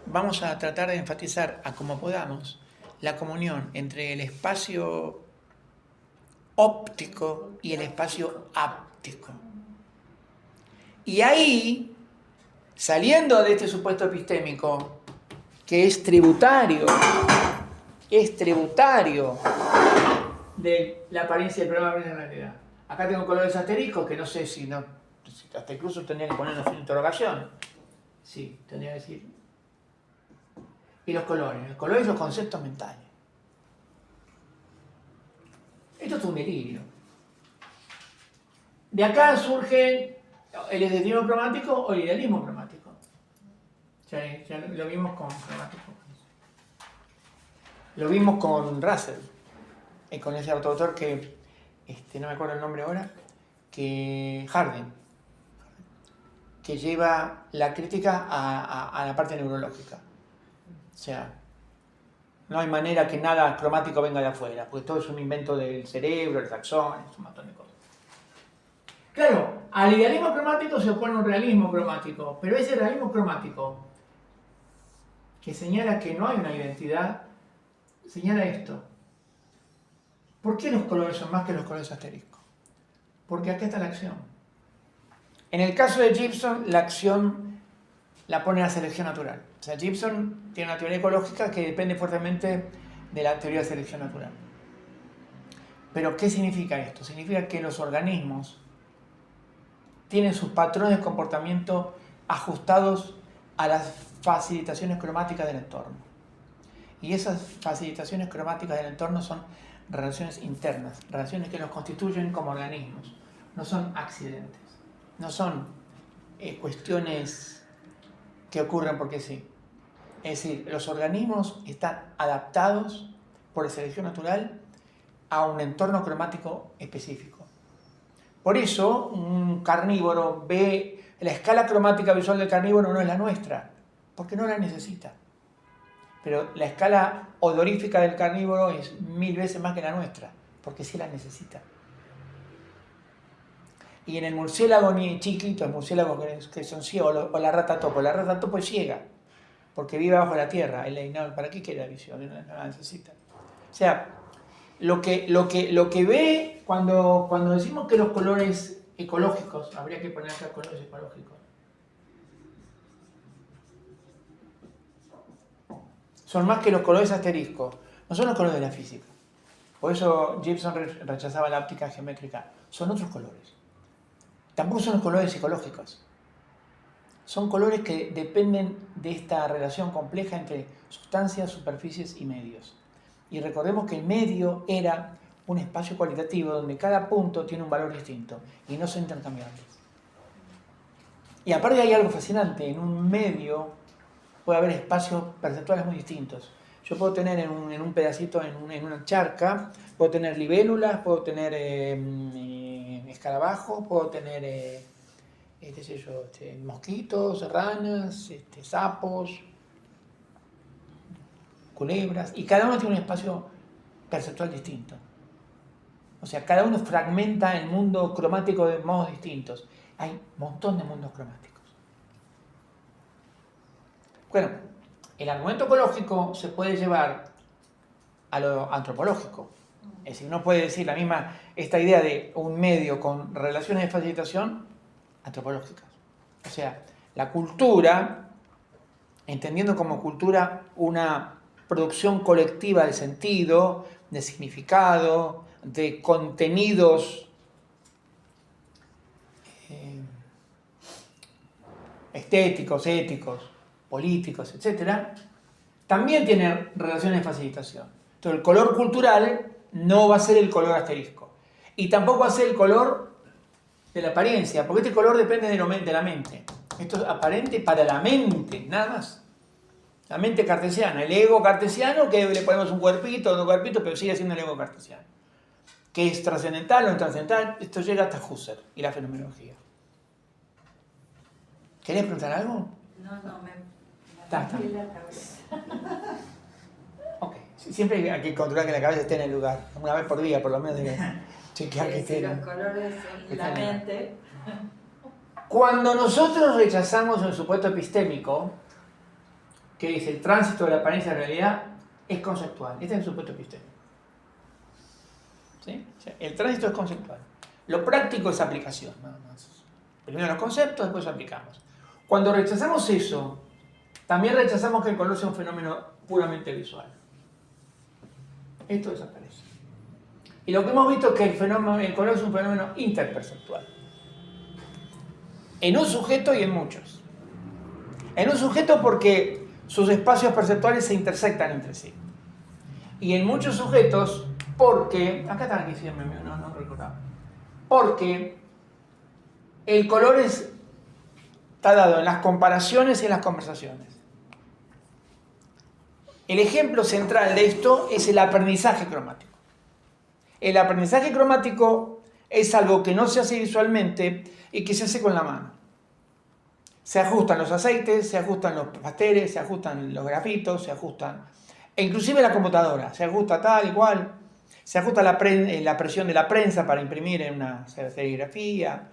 vamos a tratar de enfatizar a como podamos la comunión entre el espacio óptico y el espacio áptico. Y ahí, saliendo de este supuesto epistémico, que es tributario de la apariencia del problema de la realidad. Acá tengo colores asteriscos que no sé si hasta incluso tendría que poner una interrogación. Sí, tendría que decir. Y los colores y los conceptos mentales. Esto es un delirio. De acá surge el escepticismo cromático o el idealismo cromático. Ya lo vimos con cromático. Lo vimos con Russell, con ese autor que, no me acuerdo el nombre ahora, que Harding, que lleva la crítica a la parte neurológica. O sea, no hay manera que nada cromático venga de afuera, porque todo es un invento del cerebro, el taxón, es un montón de cosas. Claro, al idealismo cromático se opone un realismo cromático, pero ese realismo cromático que señala que no hay una identidad, señala esto. ¿Por qué los colores son más que los colores asteriscos? Porque acá está la acción. En el caso de Gibson, la acción la pone la selección natural. O sea, Gibson tiene una teoría ecológica que depende fuertemente de la teoría de selección natural. Pero, ¿qué significa esto? Significa que los organismos tienen sus patrones de comportamiento ajustados a las facilitaciones cromáticas del entorno. Y esas facilitaciones cromáticas del entorno son relaciones internas, relaciones que los constituyen como organismos. No son accidentes, no son cuestiones que ocurren porque sí. Es decir, los organismos están adaptados por selección natural a un entorno cromático específico. Por eso, un carnívoro ve la escala cromática visual del carnívoro no es la nuestra, porque no la necesita. Pero la escala odorífica del carnívoro es 1000 veces más que la nuestra, porque sí la necesita. Y en el murciélago ni chiquito, el murciélago que son ciegos, o la rata topo es ciega, porque vive bajo la tierra. ¿Para qué quiere la visión? No la necesita. O sea, lo que ve cuando decimos que los colores ecológicos, habría que poner acá colores ecológicos, son más que los colores asteriscos, no son los colores de la física. Por eso Gibson rechazaba la óptica geométrica. Son otros colores. Tampoco son los colores psicológicos. Son colores que dependen de esta relación compleja entre sustancias, superficies y medios. Y recordemos que el medio era un espacio cualitativo donde cada punto tiene un valor distinto y no son intercambiables. Y aparte hay algo fascinante, en un medio puede haber espacios perceptuales muy distintos. Yo puedo tener en un pedacito, en una charca, puedo tener libélulas, puedo tener escarabajos, puedo tener mosquitos, ranas, sapos, culebras, y cada uno tiene un espacio perceptual distinto. O sea, cada uno fragmenta el mundo cromático de modos distintos. Hay un montón de mundos cromáticos. Bueno, el argumento ecológico se puede llevar a lo antropológico. Es decir, uno puede decir esta idea de un medio con relaciones de facilitación antropológicas. O sea, la cultura, entendiendo como cultura una producción colectiva de sentido, de significado, de contenidos estéticos, éticos, políticos, etc., también tiene relaciones de facilitación. Entonces, el color cultural no va a ser el color asterisco. Y tampoco va a ser el color de la apariencia, porque este color depende de la mente. Esto es aparente para la mente, nada más. La mente cartesiana, el ego cartesiano, que le ponemos un cuerpito, pero sigue siendo el ego cartesiano. ¿Qué es trascendental o intrascendental? Esto llega hasta Husserl y la fenomenología. ¿Querés preguntar algo? No, me Está. rompí la cabeza. Ok. Siempre hay que controlar que la cabeza esté en el lugar. Una vez por día, por lo menos, de chequear que esté. Los colores en la mente. Cuando nosotros rechazamos el supuesto epistémico, que es el tránsito de la apariencia a la realidad, es conceptual. Este es el supuesto epistémico. ¿Sí? O sea, el tránsito es conceptual. Lo práctico es aplicación, nada más. Primero los conceptos, después aplicamos. Cuando rechazamos eso, también rechazamos que el color sea un fenómeno puramente visual. Esto desaparece. Y lo que hemos visto es que el color es un fenómeno interperceptual. En un sujeto y en muchos. En un sujeto porque sus espacios perceptuales se intersectan entre sí. Y en muchos sujetos porque... Acá está aquí, sí, no recordaba. Porque el color está dado en las comparaciones y en las conversaciones. El ejemplo central de esto es el aprendizaje cromático. El aprendizaje cromático es algo que no se hace visualmente y que se hace con la mano. Se ajustan los aceites, se ajustan los pasteles, se ajustan los grafitos, se ajustan... E inclusive la computadora, se ajusta tal y cual. Se ajusta la presión de la prensa para imprimir en una serigrafía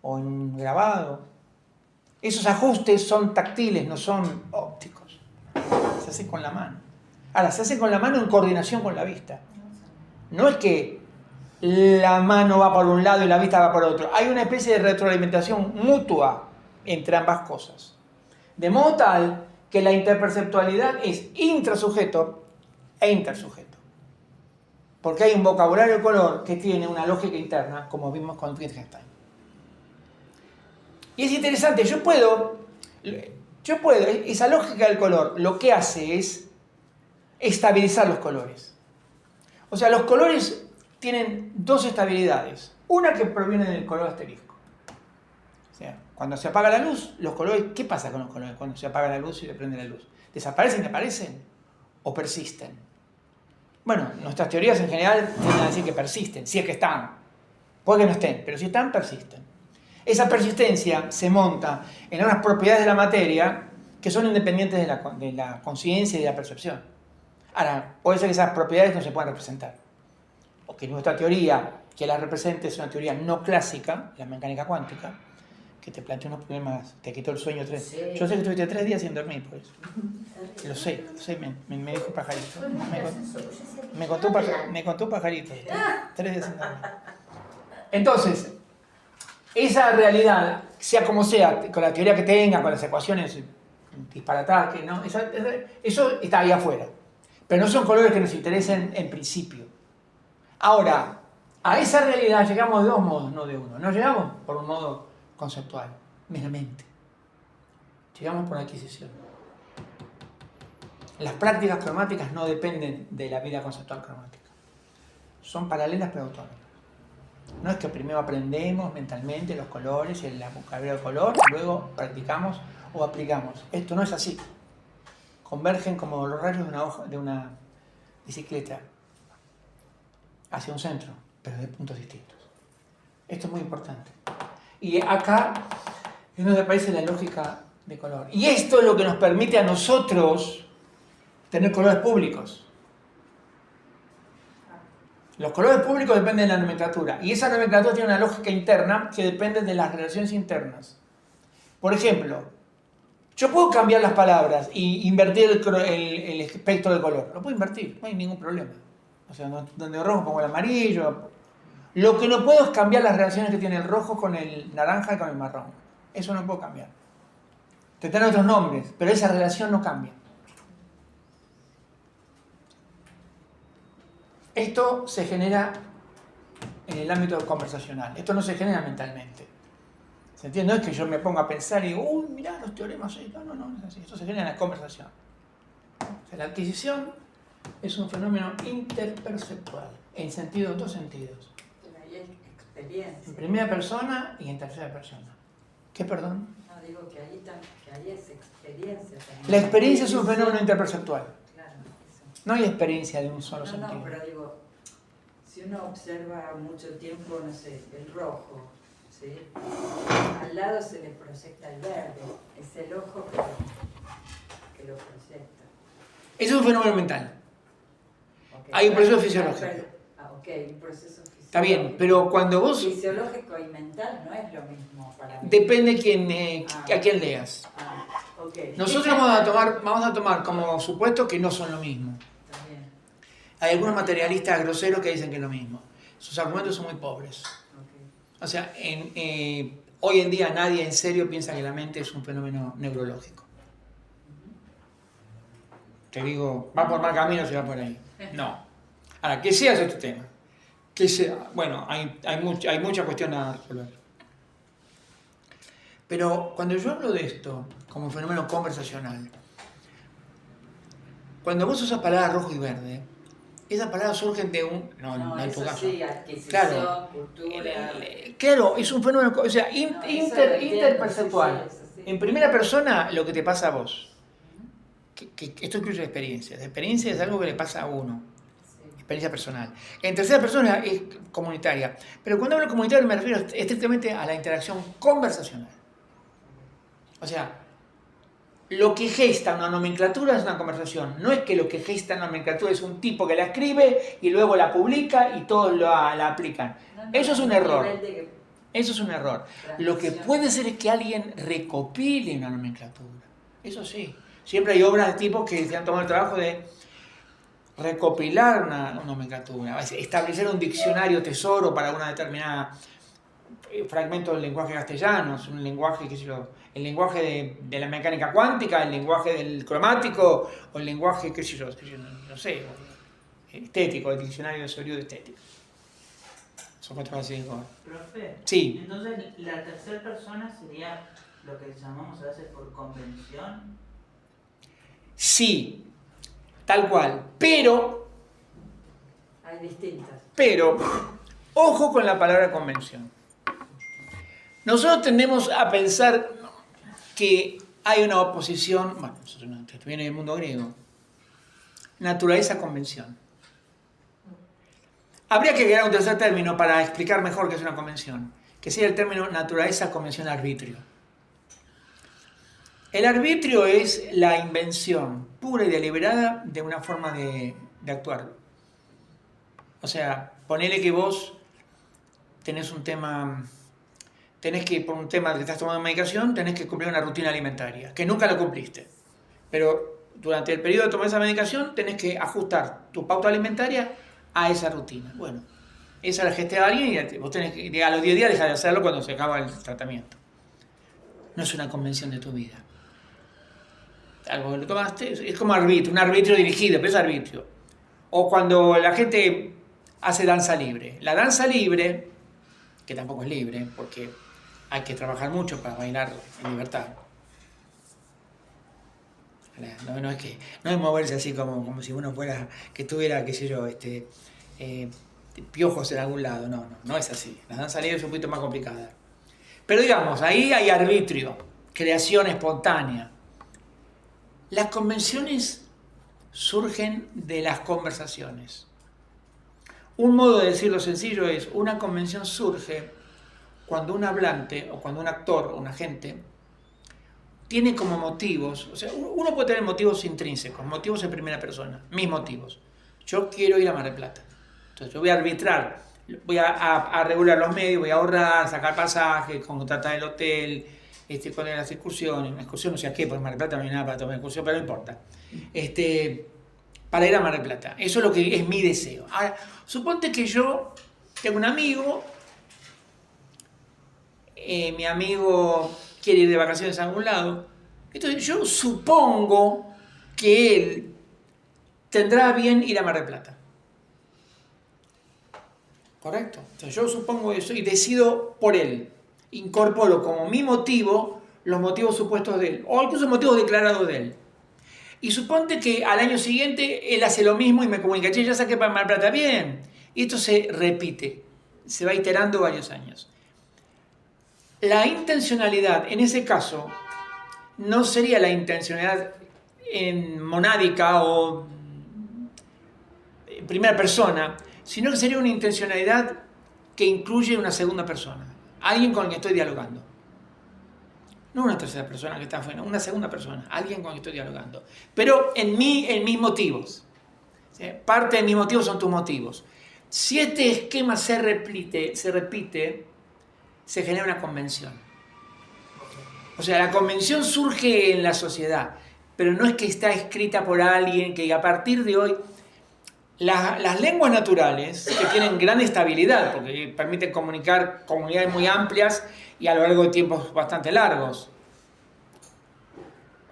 o en un grabado. Esos ajustes son táctiles, no son ópticos. Se hace con la mano. Ahora, se hace con la mano en coordinación con la vista. No es que la mano va por un lado y la vista va por otro. Hay una especie de retroalimentación mutua entre ambas cosas. De modo tal que la interperceptualidad es intrasujeto e intersujeto. Porque hay un vocabulario de color que tiene una lógica interna, como vimos con Wittgenstein. Y es interesante, yo puedo, esa lógica del color lo que hace es estabilizar los colores. O sea, los colores tienen dos estabilidades. Una que proviene del color asterisco. O sea, cuando se apaga la luz, los colores, ¿qué pasa con los colores cuando se apaga la luz y se prende la luz? ¿Desaparecen y aparecen? ¿O persisten? Bueno, nuestras teorías en general tienden a decir que persisten, si es que están. Puede que no estén, pero si están, persisten. Esa persistencia se monta en unas propiedades de la materia que son independientes de la conciencia y de la percepción. Ahora, puede ser que esas propiedades no se puedan representar, o que nuestra teoría que las represente es una teoría no clásica, la mecánica cuántica, que te plantea unos problemas, te quitó el sueño 3. Sí. Yo sé que estuviste 3 días sin dormir, por eso. Lo sé, me dijo Pajarito. Me contó Pajarito. 3 días sin dormir. Entonces, esa realidad, sea como sea, con la teoría que tenga, con las ecuaciones disparatadas, que no, eso está ahí afuera. Pero no son colores que nos interesen en principio. Ahora, a esa realidad llegamos de dos modos, no de uno. No llegamos por un modo conceptual, meramente. Llegamos por adquisición. Las prácticas cromáticas no dependen de la vida conceptual cromática. Son paralelas pero autónomas. No es que primero aprendemos mentalmente los colores y el vocabulario del color, luego practicamos o aplicamos. Esto no es así. Convergen como los rayos de una bicicleta hacia un centro, pero de puntos distintos. Esto es muy importante. Y acá es donde aparece la lógica de color. Y esto es lo que nos permite a nosotros tener colores públicos. Los colores públicos dependen de la nomenclatura. Y esa nomenclatura tiene una lógica interna que depende de las relaciones internas. Por ejemplo, yo puedo cambiar las palabras y invertir el espectro de color. Lo puedo invertir, no hay ningún problema. O sea, donde rojo pongo el amarillo. Lo que no puedo es cambiar las relaciones que tiene el rojo con el naranja y con el marrón. Eso no puedo cambiar. Tendrán otros nombres, pero esa relación no cambia. Esto se genera en el ámbito conversacional. Esto no se genera mentalmente. ¿Se entiende? No es que yo me ponga a pensar y digo, uy, mirá los teoremas. No es así. Esto se genera en la conversación. O sea, la adquisición es un fenómeno interperceptual, en dos sentidos. Pero ahí es experiencia. En primera persona y en tercera persona. ¿Qué, perdón? No, digo que ahí es experiencia también. La experiencia es un fenómeno interperceptual. Claro, eso. No hay experiencia de un solo No, sentido. pero digo, si uno observa mucho tiempo, no sé, el rojo, ¿sí? Al lado se le proyecta el verde, es el ojo que lo proyecta. Eso es un fenómeno mental. Okay. Hay un proceso fisiológico. Ok, un proceso fisiológico. Está bien, pero cuando vos... Fisiológico y mental no es lo mismo para mí. Depende a quién leas. Ok. Nosotros vamos a tomar como supuesto que no son lo mismo. Está bien. Hay algunos materialistas groseros que dicen que es lo mismo. Sus argumentos son muy pobres. Ok. O sea, hoy en día nadie en serio piensa que la mente es un fenómeno neurológico. Te digo, va por mal camino si va por ahí. No. Ahora, que sea es otro tema. Que sea, bueno, hay mucha cuestión a resolver. Pero cuando yo hablo de esto como fenómeno conversacional, cuando vos usas palabras rojo y verde, esas palabras surgen de un... No en tu eso caso. sí, adquisición, Claro. cultura. Claro, es un fenómeno, o sea, eso lo entiendo, interperceptual. sí, eso sí. En primera persona, lo que te pasa a vos. Que esto incluye experiencias. La experiencia es algo que le pasa a uno. Sí. Experiencia personal. En tercera persona es comunitaria. Pero cuando hablo comunitario me refiero estrictamente a la interacción conversacional. O sea, lo que gesta una nomenclatura es una conversación. No es que lo que gesta una nomenclatura es un tipo que la escribe y luego la publica y todos la aplican. Eso es un error. Eso es un error. Lo que puede ser es que alguien recopile una nomenclatura. Eso sí. Siempre hay obras de tipos que se han tomado el trabajo de recopilar una nomenclatura, establecer un diccionario tesoro para una determinada fragmento del lenguaje castellano, un lenguaje, qué sé yo, el lenguaje de la mecánica cuántica, el lenguaje del cromático, o el lenguaje, qué sé yo, no sé, estético, el diccionario de sonido estético. Son cuatro así de cosas. Profe, Sí. Entonces, la tercera persona sería lo que llamamos a veces por convención. Sí, tal cual, pero, Hay distintas. ojo con la palabra convención. Nosotros tendemos a pensar que hay una oposición, bueno, esto viene del mundo griego, naturaleza-convención. Habría que crear un tercer término para explicar mejor qué es una convención, que sería el término naturaleza, convención, arbitrio. El arbitrio es la invención pura y deliberada de una forma de actuar. O sea, ponele que vos tenés un tema, por un tema que estás tomando medicación, tenés que cumplir una rutina alimentaria, que nunca la cumpliste. Pero durante el periodo de tomar esa medicación tenés que ajustar tu pauta alimentaria a esa rutina. Bueno, esa la gestea alguien y vos tenés que a los 10 días dejar de hacerlo cuando se acaba el tratamiento. No es una convención de tu vida. Algo que lo tomaste, es como arbitrio, un arbitrio dirigido, pero es arbitrio. O cuando la gente hace danza libre. La danza libre, que tampoco es libre, porque hay que trabajar mucho para bailar en libertad. No es moverse así como si uno fuera, que tuviera, qué sé yo, piojos en algún lado. No es así. La danza libre es un poquito más complicada. Pero digamos, ahí hay arbitrio, creación espontánea. Las convenciones surgen de las conversaciones. Un modo de decirlo sencillo es, una convención surge cuando un hablante, o cuando un actor, o un agente, tiene como motivos, o sea, uno puede tener motivos intrínsecos, motivos en primera persona, mis motivos. Yo quiero ir a Mar del Plata, entonces yo voy a arbitrar, voy a regular los medios, voy a ahorrar, sacar pasajes, contratar el hotel, con las excursiones, una excursión no sé a qué, porque en Mar del Plata no hay nada para tomar excursión, pero no importa. Para ir a Mar del Plata. Eso es lo que es mi deseo. Ahora, suponte que yo tengo un amigo, mi amigo quiere ir de vacaciones a algún lado, entonces yo supongo que él tendrá bien ir a Mar del Plata. ¿Correcto? Entonces yo supongo eso y decido por él. Incorporo como mi motivo los motivos supuestos de él, o incluso motivos declarados de él. Y suponte que al año siguiente él hace lo mismo y me comunica, che, ya saqué para Mar del Plata, bien. Y esto se repite, se va iterando varios años. La intencionalidad, en ese caso, no sería la intencionalidad monádica o en primera persona, sino que sería una intencionalidad que incluye una segunda persona, alguien con el que estoy dialogando. No una tercera persona que está afuera, una segunda persona, alguien con el que estoy dialogando. Pero en mis motivos. ¿Sí? Parte de mis motivos son tus motivos. Si este esquema se repite, se genera una convención. O sea, la convención surge en la sociedad, pero no es que está escrita por alguien que a partir de hoy... Las lenguas naturales, que tienen gran estabilidad, porque permiten comunicar comunidades muy amplias y a lo largo de tiempos bastante largos,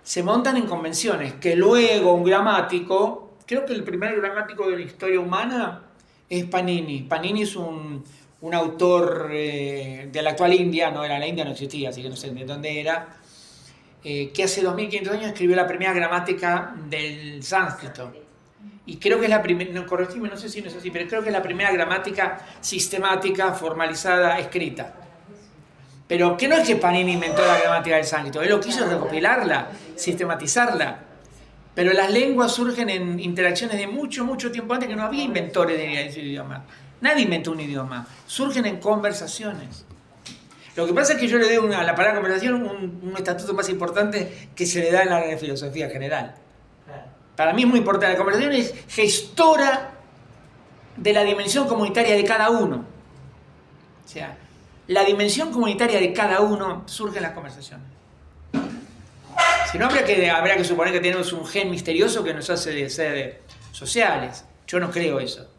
se montan en convenciones que luego un gramático, creo que el primer gramático de la historia humana es Panini. Panini es un autor de la actual India, la India no existía, así que no sé de dónde era, que hace 2500 años escribió la primera gramática del sánscrito. Y creo que es la primera, no, corregime, no sé si no es así, pero creo que es la primera gramática sistemática, formalizada, escrita. Pero que no es que Panini inventó la gramática del sánscrito, él lo quiso recopilarla, sistematizarla. Pero las lenguas surgen en interacciones de mucho tiempo antes, que no había inventores de ese idioma. Nadie inventó un idioma, surgen en conversaciones. Lo que pasa es que yo le doy a la palabra conversación un estatuto más importante que se le da en la filosofía general. Para mí es muy importante. La conversación es gestora de la dimensión comunitaria de cada uno. O sea, la dimensión comunitaria de cada uno surge en las conversaciones. Si no, habría que suponer que tenemos un gen misterioso que nos hace ser sociales. Yo no creo eso.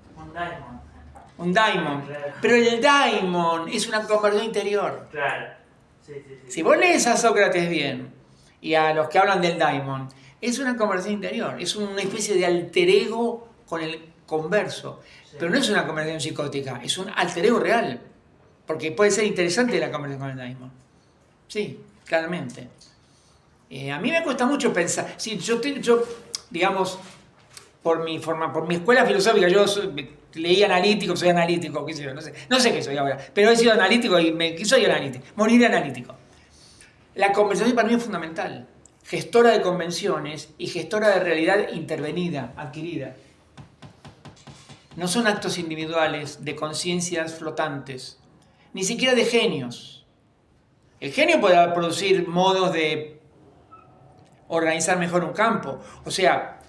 Un daimon. Pero el daimon es una conversación interior. Claro. Sí. Si vos lees a Sócrates bien y a los que hablan del daimon, es una conversación interior, es una especie de alter ego con el converso. Sí. Pero no es una conversación psicótica, es un alter ego real. Porque puede ser interesante la conversación con el daimon. Sí, claramente. A mí me cuesta mucho pensar. Sí, yo digamos, por mi escuela filosófica, yo leí analítico, soy analítico, qué sé yo, no sé qué soy ahora, pero he sido analítico y soy analítico, moriré analítico. La conversación para mí es fundamental. Gestora de convenciones y gestora de realidad intervenida, adquirida. No son actos individuales de conciencias flotantes. ni siquiera de genios. El genio puede producir modos de organizar mejor un campo. O sea,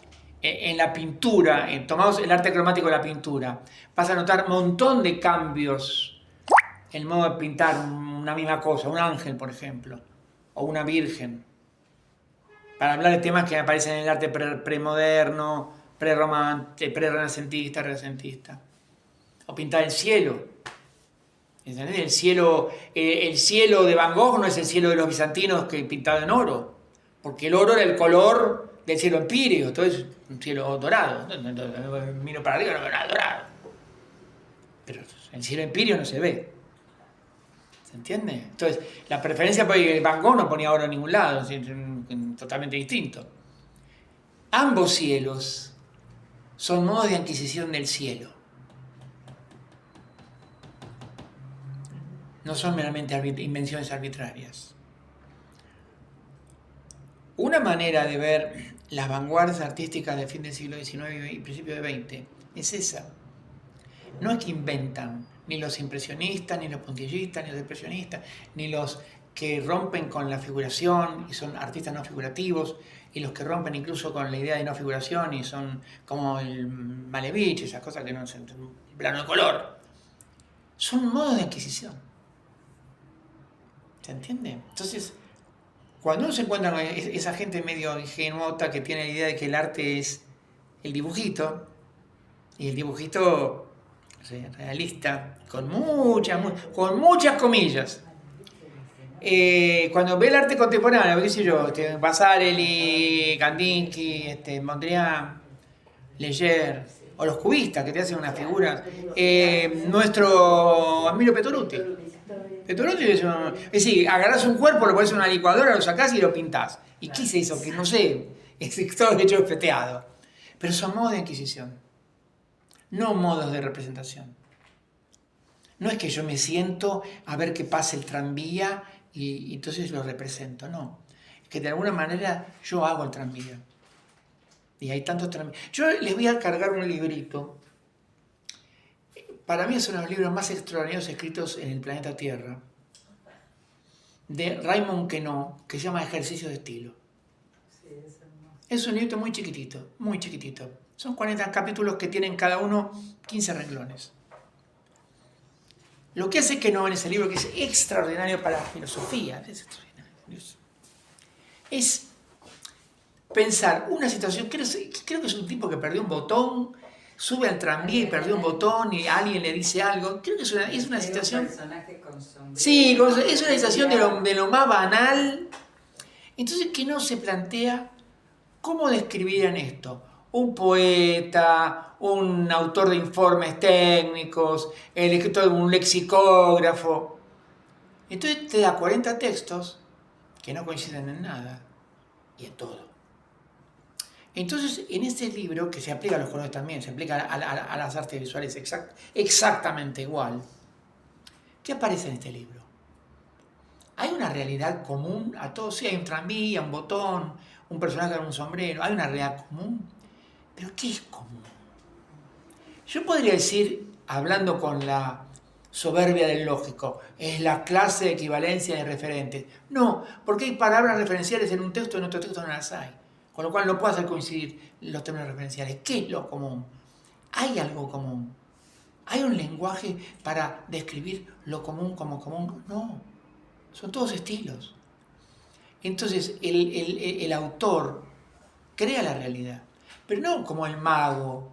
en la pintura, tomamos el arte cromático de la pintura, vas a notar un montón de cambios en el modo de pintar una misma cosa, un ángel, por ejemplo, o una virgen. Para hablar de temas que aparecen en el arte premoderno, pre-renacentista, renacentista. O pintar el cielo. ¿Entendés? El cielo de Van Gogh no es el cielo de los bizantinos que pintado en oro, porque el oro era el color del cielo empíreo, entonces un cielo dorado. Miro para arriba, no veo nada dorado. Pero el cielo empíreo no se ve. ¿Se entiende? Entonces, la preferencia por Van Gogh no ponía oro en ningún lado, es totalmente distinto. Ambos cielos son modos de adquisición del cielo. No son meramente invenciones arbitrarias. Una manera de ver las vanguardias artísticas del fin del siglo XIX y principio del XX es esa. No es que inventan ni los impresionistas, ni los puntillistas, ni los expresionistas, ni los que rompen con la figuración y son artistas no figurativos, y los que rompen incluso con la idea de no figuración y son como el Malevich, esas cosas que no son plano de color. Son modos de adquisición. ¿Se entiende? Entonces, cuando uno se encuentra con esa gente medio ingenuota que tiene la idea de que el arte es el dibujito, y el dibujito realista, con muchas comillas. Cuando ve el arte contemporáneo, qué sé yo, Vasarely, Kandinsky, Mondrian, Leger, o los cubistas que te hacen unas figuras, nuestro Emilio Pettoruti es decir, agarrás un cuerpo, lo pones en una licuadora, lo sacás y lo pintás. ¿Y qué se hizo? Que no sé, es todo hecho espeteado. Pero son modos de adquisición, no modos de representación. No es que yo me siento a ver qué pasa el tranvía y entonces lo represento, no. Es que de alguna manera yo hago el tranvía. Y hay tantos tranvías. Yo les voy a cargar un librito. Para mí es uno de los libros más extraordinarios escritos en el planeta Tierra, de Raymond Queneau, que se llama Ejercicios de estilo. Es un librito muy chiquitito, muy chiquitito. Son 40 capítulos que tienen cada uno 15 renglones. Lo que hace Queneau en ese libro, que es extraordinario para la filosofía, es pensar una situación, creo que es un tipo que perdió un botón, sube al tranvía y perdió un botón y alguien le dice algo. Creo que es una situación... Sí, es una situación de lo más banal. Entonces, ¿qué no se plantea cómo describirían esto? Un poeta, un autor de informes técnicos, el escritor de un lexicógrafo. Entonces te da 40 textos que no coinciden en nada y en todo. Entonces, en este libro, que se aplica a los colores también, se aplica a las artes visuales exactamente igual, ¿qué aparece en este libro? ¿Hay una realidad común a todos? Sí, hay un tranvía, un botón, un personaje con un sombrero, hay una realidad común. ¿Pero qué es común? Yo podría decir, hablando con la soberbia del lógico, es la clase de equivalencia de referentes. No, porque hay palabras referenciales en un texto y en otro texto no las hay. Con lo cual no puedo hacer coincidir los términos referenciales. ¿Qué es lo común? ¿Hay algo común? ¿Hay un lenguaje para describir lo común como común? No, son todos estilos. Entonces el autor crea la realidad, pero no como el mago.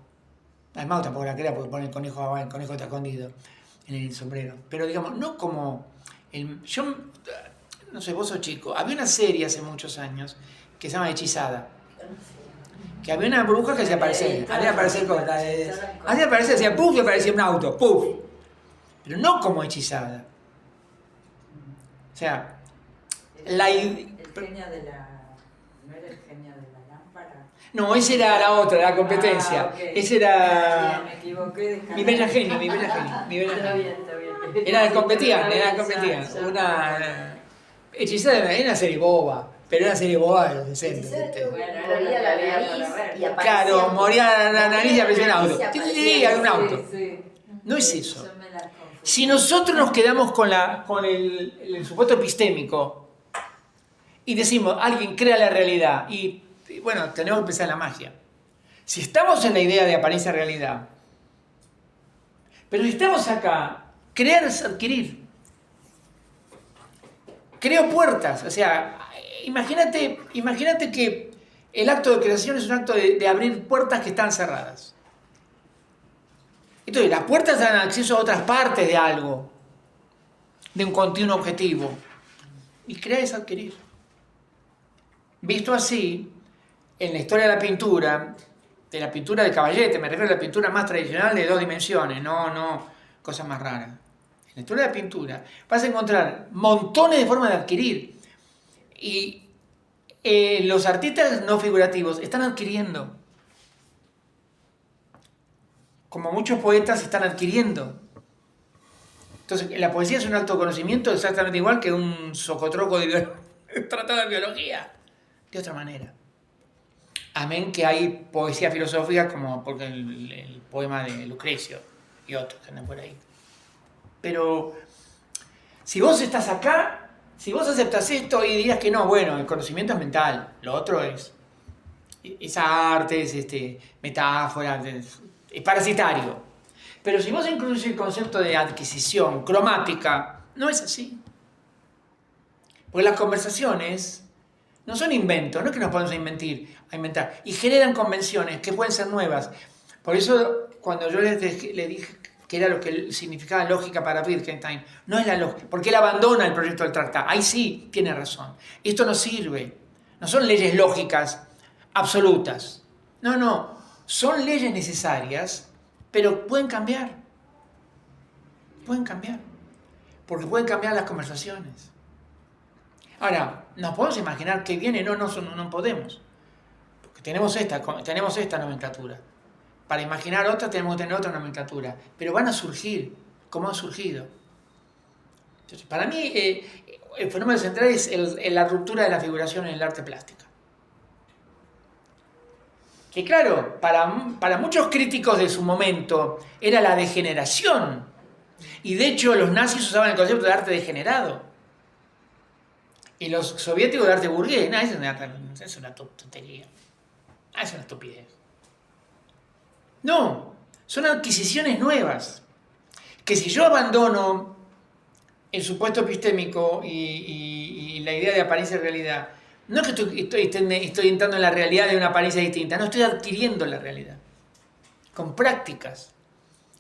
El mago tampoco la crea porque pone el conejo está escondido en el sombrero. Pero digamos, no como... yo, no sé, vos sos chico. Había una serie hace muchos años que se llama Hechizada. Que había una bruja que se aparecía. Había aparecer cosas. Había aparecer, hacía puff y aparecía un auto. Puff. Pero no como Hechizada. O sea, el genio de la... ¿No era el genio de la lámpara? No, esa era la otra, la competencia. Okay. Esa era... Me equivoqué de Mi bella genio. Está bien, está bien. Competían. Una... Hechizada era una serie boba. Pero era una serie boba de los 60. ¿viste? Bueno, moría la nariz y aparecía. Claro, moría la nariz y aparecía un auto. Y aparecía. Sí, hay un auto. Sí. No es eso. Yo me las confundí. Si nosotros nos quedamos con el supuesto epistémico y decimos, alguien crea la realidad, y bueno, tenemos que pensar en la magia. Si estamos en la idea de apariencia realidad, pero si estamos acá, crear es adquirir. Creo puertas, o sea, imagínate que el acto de creación es un acto de abrir puertas que están cerradas. Entonces, las puertas dan acceso a otras partes de algo, de un continuo objetivo. Y crear es adquirir. Visto así, en la historia de la pintura de Caballete, me refiero a la pintura más tradicional de 2 dimensiones, no cosas más raras. En la historia de la pintura vas a encontrar montones de formas de adquirir. Y los artistas no figurativos están adquiriendo. Como muchos poetas están adquiriendo. Entonces, la poesía es un acto de conocimiento exactamente igual que un socotroco de tratado de biología. De otra manera. Amén que hay poesía filosófica como porque el poema de Lucrecio y otros que andan por ahí. Pero si vos estás acá, si vos aceptás esto y dirías que no, bueno, el conocimiento es mental, lo otro es arte, es metáfora, es parasitario. Pero si vos incluyes el concepto de adquisición cromática, no es así. Porque las conversaciones no son inventos, no es que nos podemos inventar, y generan convenciones que pueden ser nuevas. Por eso, cuando yo le dije que era lo que significaba lógica para Wittgenstein, no es la lógica, porque él abandona el proyecto del tratado. Ahí sí tiene razón. Esto no sirve. No son leyes lógicas absolutas. No. Son leyes necesarias, pero pueden cambiar. Pueden cambiar. Porque pueden cambiar las conversaciones. Ahora, ¿nos podemos imaginar qué viene? No podemos. Porque tenemos esta nomenclatura. Para imaginar otra tenemos que tener otra nomenclatura. Pero van a surgir, como han surgido. Entonces, para mí, el fenómeno central es la ruptura de la figuración en el arte plástico. Que claro, para muchos críticos de su momento, era la degeneración. Y de hecho, los nazis usaban el concepto de arte degenerado. Y los soviéticos de arte burgués, no, es una tontería. Es una estupidez. No, son adquisiciones nuevas. Que si yo abandono el supuesto epistémico y la idea de apariencia y realidad, no es que estoy entrando en la realidad de una apariencia distinta, no, estoy adquiriendo la realidad. Con prácticas,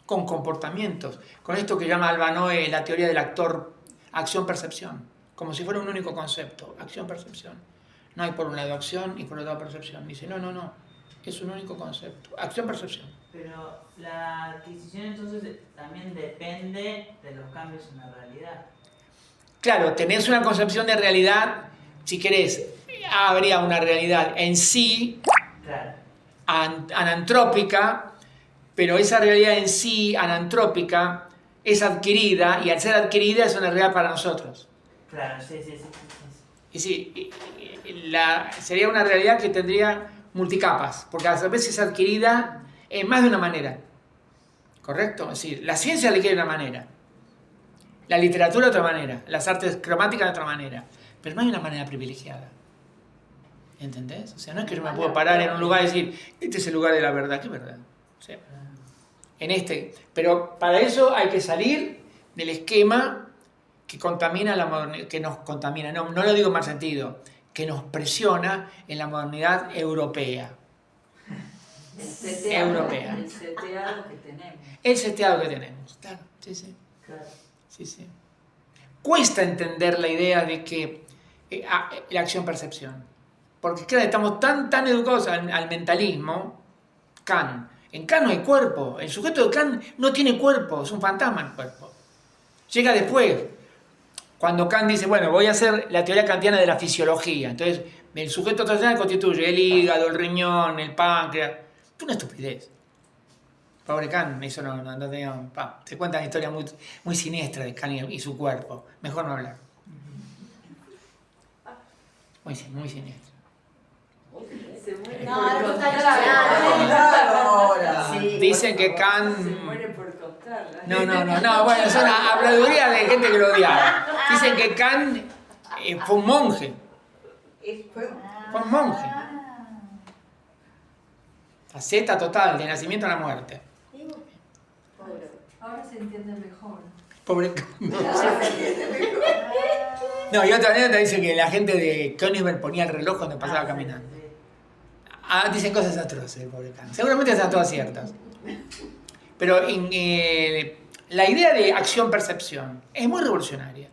con comportamientos, con esto que llama Alba Noe la teoría del actor, acción-percepción. Como si fuera un único concepto, acción-percepción. No hay por un lado acción y por otro lado percepción. Dice, no, es un único concepto, acción-percepción. Pero la adquisición entonces también depende de los cambios en la realidad. Claro, tenés una concepción de realidad, si querés, habría una realidad en sí, Claro. anantrópica, pero esa realidad en sí, anantrópica, es adquirida, y al ser adquirida es una realidad para nosotros. Claro, sí. Y sí, sería una realidad que tendría multicapas, porque a veces es adquirida en más de una manera. ¿Correcto? Es decir, la ciencia le quiere de una manera, la literatura de otra manera, las artes cromáticas de otra manera, pero no hay una manera privilegiada. ¿Entendés? O sea, no es que yo me puedo parar en un lugar y decir, este es el lugar de la verdad. ¿Qué verdad? O sea, pero para eso hay que salir del esquema que contamina la modernidad, que nos contamina, no lo digo en mal sentido, que nos presiona en la modernidad europea. El seteado, Europea. El seteado que tenemos. El seteado que tenemos, claro, sí. Claro. Sí. Cuesta entender la idea de que la acción-percepción. Porque claro, estamos tan educados al mentalismo. Kant. En Kant no hay cuerpo. El sujeto de Kant no tiene cuerpo, es un fantasma el cuerpo. Llega después. Cuando Kant dice, bueno, voy a hacer la teoría kantiana de la fisiología. Entonces, el sujeto tradicional constituye el hígado, el riñón, el páncreas. Es una estupidez. Pobre Kant, eso no tenía... Se cuentan historias muy siniestras de Kant y su cuerpo. Mejor no hablar. Muy siniestro. Se muere No, por ahora no está contarla. claro. Ahora. Sí. Dicen que Se Kant... muere por contarla. No, bueno, es una habladuría de gente que lo odiaba. Dicen que Kant fue un monje. Fue un monje. Asceta total, de nacimiento a la muerte. Pobre. Ahora se entiende mejor. Pobre Kant. No, y otra anécdota dice que la gente de Königsberg ponía el reloj cuando pasaba caminando. Dicen cosas atroces, el pobre Kant. Seguramente están todas ciertas. Pero la idea de acción-percepción es muy revolucionaria.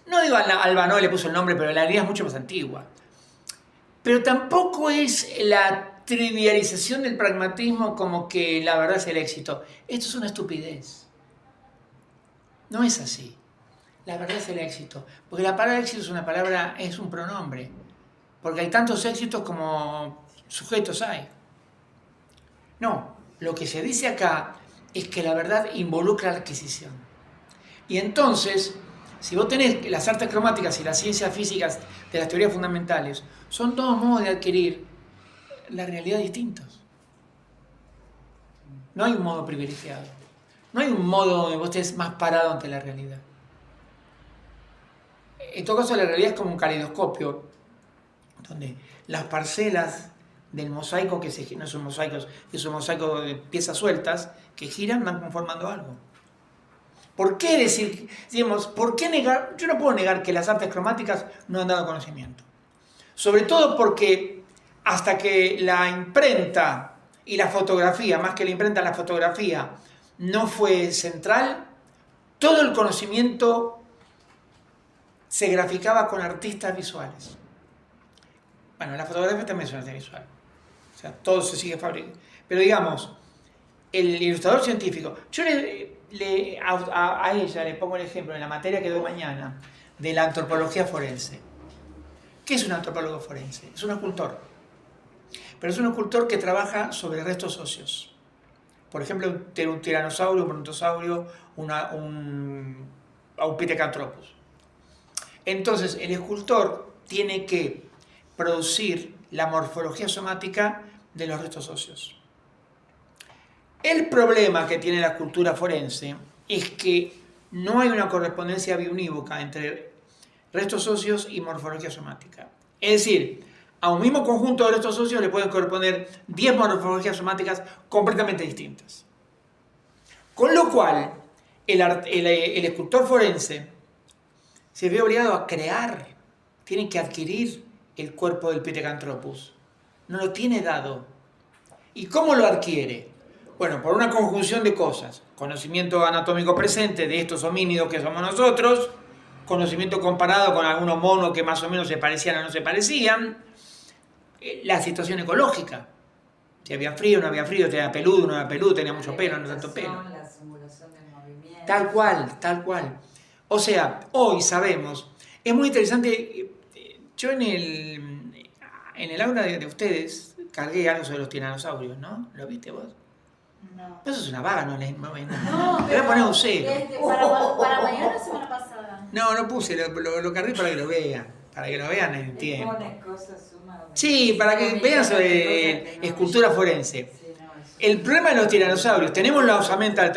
No digo Alba no le puso el nombre, pero la idea es mucho más antigua. Pero tampoco es la trivialización del pragmatismo como que la verdad es el éxito. Esto es una estupidez. No es así. La verdad es el éxito. Porque la palabra éxito es un pronombre. Porque hay tantos éxitos como sujetos hay. No, lo que se dice acá es que la verdad involucra la adquisición. Y entonces, si vos tenés las artes cromáticas y las ciencias físicas de las teorías fundamentales, son dos modos de adquirir la realidad distintos. No hay un modo privilegiado. No hay un modo donde vos estés más parado ante la realidad. En todo caso, la realidad es como un caleidoscopio, donde las parcelas del mosaico, no son mosaicos, es un mosaico de piezas sueltas, que giran, van conformando algo. ¿Por qué por qué negar? Yo no puedo negar que las artes cromáticas no han dado conocimiento. Sobre todo porque hasta que la imprenta y la fotografía, más que la imprenta, la fotografía, no fue central, todo el conocimiento se graficaba con artistas visuales. Bueno, la fotografía también es un arte visual. O sea, todo se sigue fabricando. Pero digamos, el ilustrador científico, yo a ella le pongo el ejemplo en la materia que doy mañana de la antropología forense. ¿Qué es un antropólogo forense? Es un escultor. Pero es un escultor que trabaja sobre restos óseos. Por ejemplo, un tiranosaurio, un brontosaurio, un Pithecanthropus. Entonces, el escultor tiene que producir la morfología somática de los restos óseos. El problema que tiene la escultura forense es que no hay una correspondencia biunívoca entre restos óseos y morfología somática. Es decir, a un mismo conjunto de restos óseos le pueden corresponder 10 morfologías somáticas completamente distintas. Con lo cual, el escultor forense se ve obligado a crear, tiene que adquirir el cuerpo del Pithecanthropus. No lo tiene dado. ¿Y cómo lo adquiere? Bueno, por una conjunción de cosas. Conocimiento anatómico presente de estos homínidos que somos nosotros, conocimiento comparado con algunos monos que más o menos se parecían o no se parecían, la situación ecológica. Si había frío, no había frío, tenía peludo, no había peludo, tenía mucho pelo, no tanto pelo. La simulación del movimiento. Tal cual. O sea, hoy sabemos, es muy interesante, yo en el aula de ustedes cargué algo sobre los tiranosaurios, ¿no? ¿Lo viste vos? No. Eso es una vaga, no lees. No, Te voy a poner un cero. Para mañana o semana pasada. No puse, lo cargué para que lo vean. Para que lo vean en el tiempo. Pone cosas sumamente. Sí, para que vean sobre escultura forense. Sí, no, eso. El problema de los tiranosaurios, tenemos la osamenta,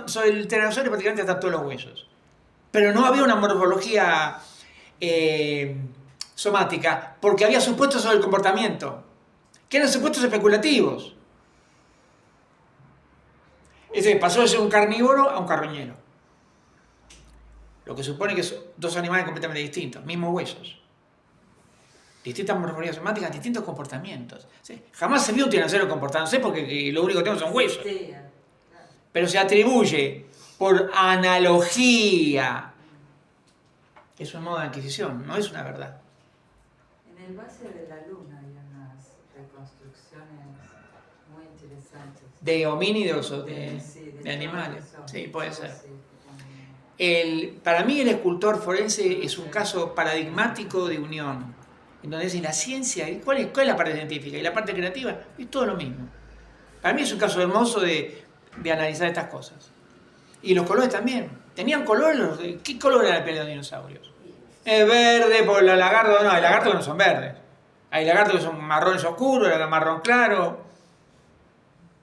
sobre el tiranosaurio prácticamente están todos los huesos. Pero no había una morfología somática, porque había supuestos sobre el comportamiento, que eran supuestos especulativos. Es decir, pasó de ser un carnívoro a un carroñero. Lo que supone que son dos animales completamente distintos, mismos huesos. Distintas morfologías somáticas, distintos comportamientos. ¿Sí? Jamás se vio un tiranosaurio comportándose porque lo único que tenemos son huesos. Sí, claro. Pero se atribuye por analogía. Es un modo de adquisición, no es una verdad. En el base de la luna hay unas reconstrucciones muy interesantes. ¿De homínidos o Sí, de animales? todo Sí, eso, puede ser. sí, Para mí el escultor forense es un caso paradigmático de unión, en donde es la ciencia, ¿cuál es la parte científica? Y la parte creativa, es todo lo mismo. Para mí es un caso hermoso de analizar estas cosas. Y los colores también. ¿Tenían colores? ¿Qué color era la piel de los dinosaurios? Es verde por los lagartos, no, hay lagartos que no son verdes. Hay lagartos que son marrones oscuros, marrón claro.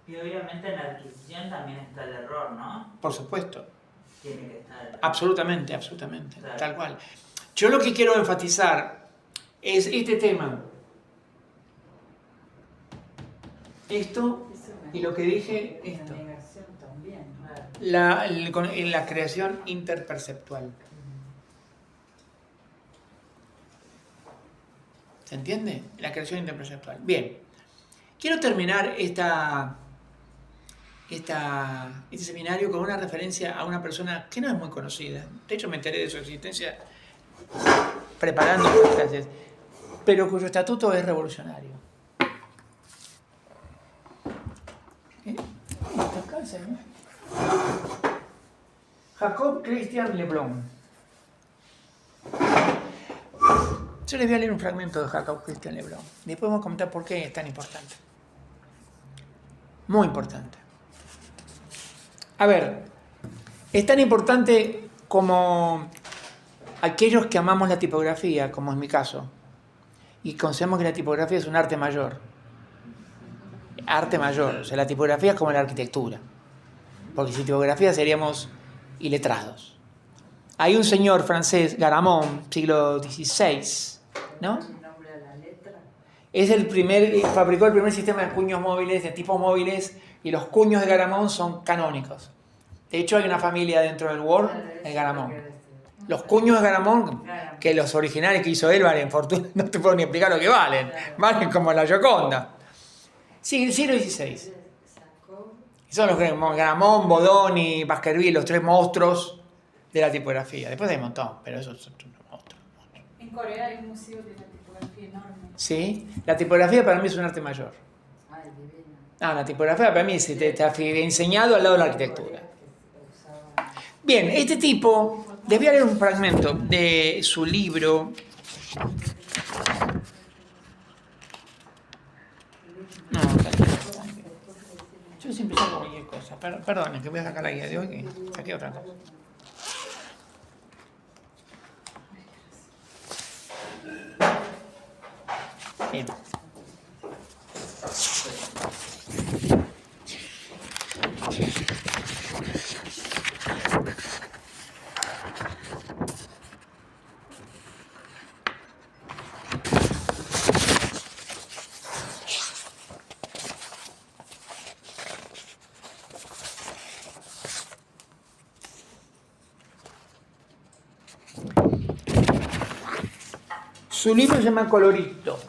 Y obviamente en la adquisición también está el error, ¿no? Por supuesto. Tiene que estar. Absolutamente, absolutamente. Claro. Tal cual. Yo lo que quiero enfatizar es este tema. Esto y lo que dije, esto. La negación también, ¿no? La creación interperceptual. ¿Se entiende? La creación interperceptual. Bien. Quiero terminar este seminario con una referencia a una persona que no es muy conocida. De hecho, me enteré de su existencia preparando las clases, pero cuyo estatuto es revolucionario. Jacob Christian Lebrun. Yo les voy a leer un fragmento de Jacob Christian Lebrun. Después vamos a comentar por qué es tan importante. Muy importante. A ver, es tan importante como aquellos que amamos la tipografía, como es mi caso, y consideramos que la tipografía es un arte mayor. Arte mayor, o sea, la tipografía es como la arquitectura. Porque sin tipografía seríamos iletrados. Hay un señor francés, Garamond, siglo XVI, ¿no? ¿Un nombre a la letra? Es fabricó el primer sistema de cuños móviles, de tipos móviles, y los cuños de Garamond son canónicos. De hecho, hay una familia dentro del Word, el Garamond. Los cuños de Garamond, que los originales que hizo él valen fortuna, no te puedo ni explicar lo que valen. Valen como la Gioconda. Sí, el siglo XVI. Son los Garamond, Bodoni, Baskerville, los tres monstruos de la tipografía. Después hay un montón, pero esos son monstruos. En Corea hay un museo de la tipografía enorme. ¿Sí? La tipografía para mí es un arte mayor. Ay, divina. La tipografía para mí se te está enseñado al lado de la arquitectura. Bien, este tipo, les voy a leer un fragmento de su libro. No, yo siempre saco cualquier cosa. Perdonen, que voy a sacar la guía de hoy, que saqué otra cosa. Bien. Su libro se llama Colorito.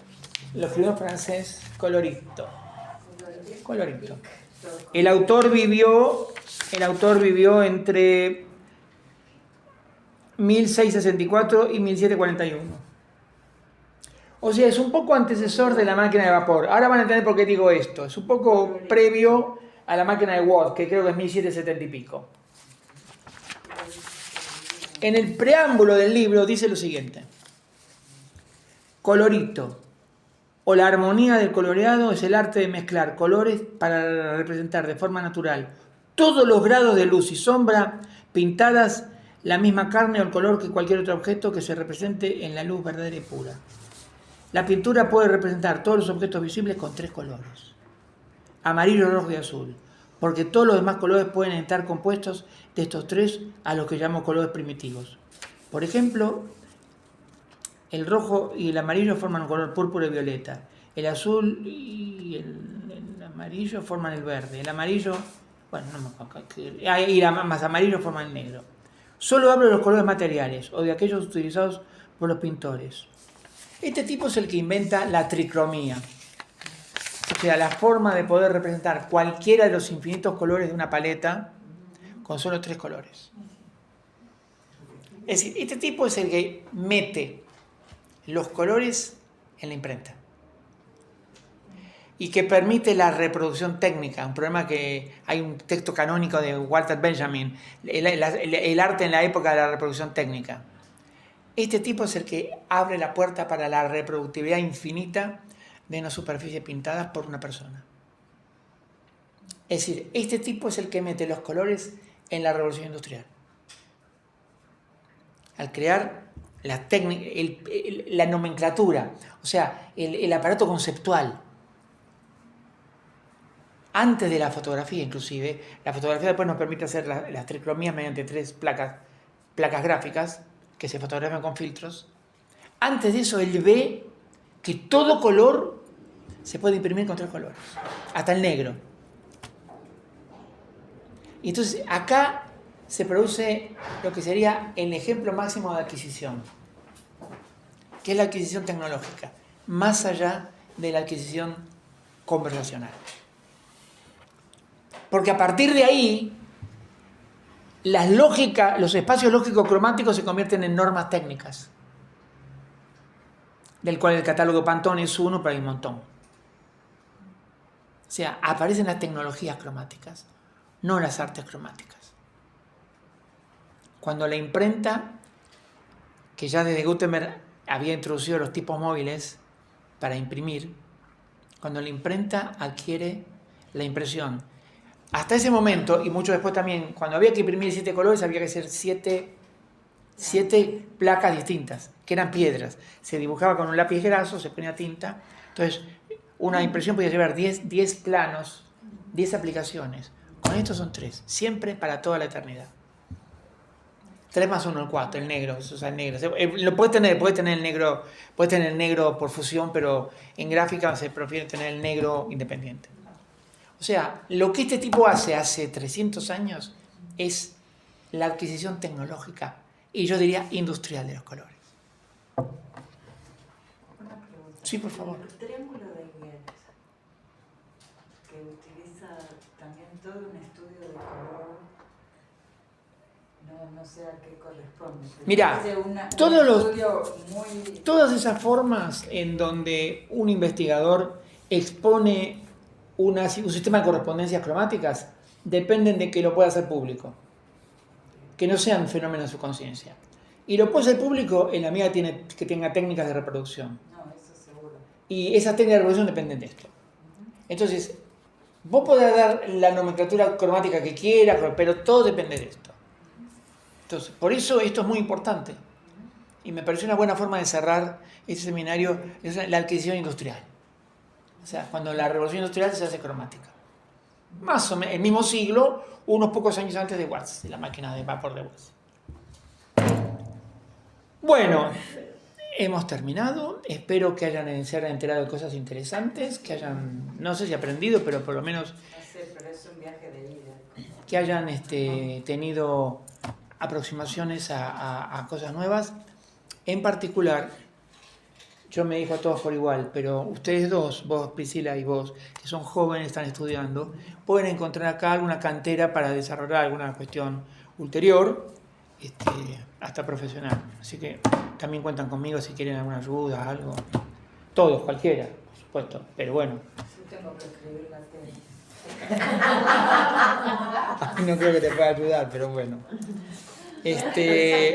Lo escribió en francés, Colorito. Colorito. El autor vivió entre 1664 y 1741. O sea, es un poco antecesor de la máquina de vapor. Ahora van a entender por qué digo esto. Es un poco previo a la máquina de Watt, que creo que es 1770 y pico. En el preámbulo del libro dice lo siguiente. Colorito, o la armonía del coloreado, es el arte de mezclar colores para representar de forma natural todos los grados de luz y sombra pintadas la misma carne o el color que cualquier otro objeto que se represente en la luz verdadera y pura. La pintura puede representar todos los objetos visibles con 3 colores: amarillo, rojo y azul, porque todos los demás colores pueden estar compuestos de estos 3 a los que llamamos colores primitivos. Por ejemplo, el rojo y el amarillo forman un color púrpura y violeta. El azul y el amarillo forman el verde. El amarillo, bueno, no me acuerdo. Y más amarillo forman el negro. Solo hablo de los colores materiales o de aquellos utilizados por los pintores. Este tipo es el que inventa la tricromía. O sea, la forma de poder representar cualquiera de los infinitos colores de una paleta con solo 3 colores. Es decir, este tipo es el que mete los colores en la imprenta y que permite la reproducción técnica. Un problema que hay un texto canónico de Walter Benjamin, el arte en la época de la reproducción técnica. Este tipo es el que abre la puerta para la reproductividad infinita de una superficie pintada por una persona. Es decir, este tipo es el que mete los colores en la revolución industrial. Al crear la nomenclatura, o sea, el aparato conceptual. Antes de la fotografía, inclusive, la fotografía después nos permite hacer las tricromías mediante 3 placas gráficas que se fotografian con filtros. Antes de eso, él ve que todo color se puede imprimir con 3 colores, hasta el negro. Y entonces acá se produce lo que sería el ejemplo máximo de adquisición, que es la adquisición tecnológica, más allá de la adquisición conversacional. Porque a partir de ahí, los espacios lógico-cromáticos se convierten en normas técnicas, del cual el catálogo Pantone es uno, pero hay un montón. O sea, aparecen las tecnologías cromáticas, no las artes cromáticas. Cuando la imprenta, que ya desde Gutenberg había introducido los tipos móviles para imprimir, cuando la imprenta adquiere la impresión. Hasta ese momento, y mucho después también, cuando había que imprimir 7 colores, había que hacer 7 placas distintas, que eran piedras. Se dibujaba con un lápiz graso, se ponía tinta. Entonces, una impresión podía llevar 10 planos, 10 aplicaciones. Con esto son 3, siempre para toda la eternidad. 3 más 1, el 4, el negro, eso es el negro. Lo puedes tener el negro por fusión, pero en gráfica se prefiere tener el negro independiente. O sea, lo que este tipo hace 300 años es la adquisición tecnológica y yo diría industrial de los colores. Una pregunta. Sí, por favor. El triángulo de Guéret, que utiliza también todo un estudio de color, no sé a qué corresponde. Mirá, muy... todas esas formas en donde un investigador expone un sistema de correspondencias cromáticas dependen de que lo pueda hacer público, que no sean fenómenos de su conciencia. Y lo puede hacer público en la medida que tenga técnicas de reproducción. No, eso seguro. Y esas técnicas de reproducción dependen de esto. Entonces, vos podés dar la nomenclatura cromática que quieras, pero todo depende de esto. Entonces, por eso esto es muy importante. Y me pareció una buena forma de cerrar este seminario, es la adquisición industrial. O sea, cuando la revolución industrial se hace cromática. Más o menos, el mismo siglo, unos pocos años antes de Watts, de la máquina de vapor de Watts. Bueno, hemos terminado. Espero que se hayan enterado de cosas interesantes, que hayan, no sé si aprendido, pero por lo menos... No sé, pero es un viaje de ida. Que hayan tenido aproximaciones a cosas nuevas. En particular, yo me dijo a todos por igual, pero ustedes dos, vos Priscila y vos, que son jóvenes, están estudiando, pueden encontrar acá alguna cantera para desarrollar alguna cuestión ulterior, hasta profesional. Así que también cuentan conmigo si quieren alguna ayuda, algo. Todos, cualquiera, por supuesto, pero bueno. Yo tengo que escribir la tesis. No creo que te pueda ayudar, pero bueno.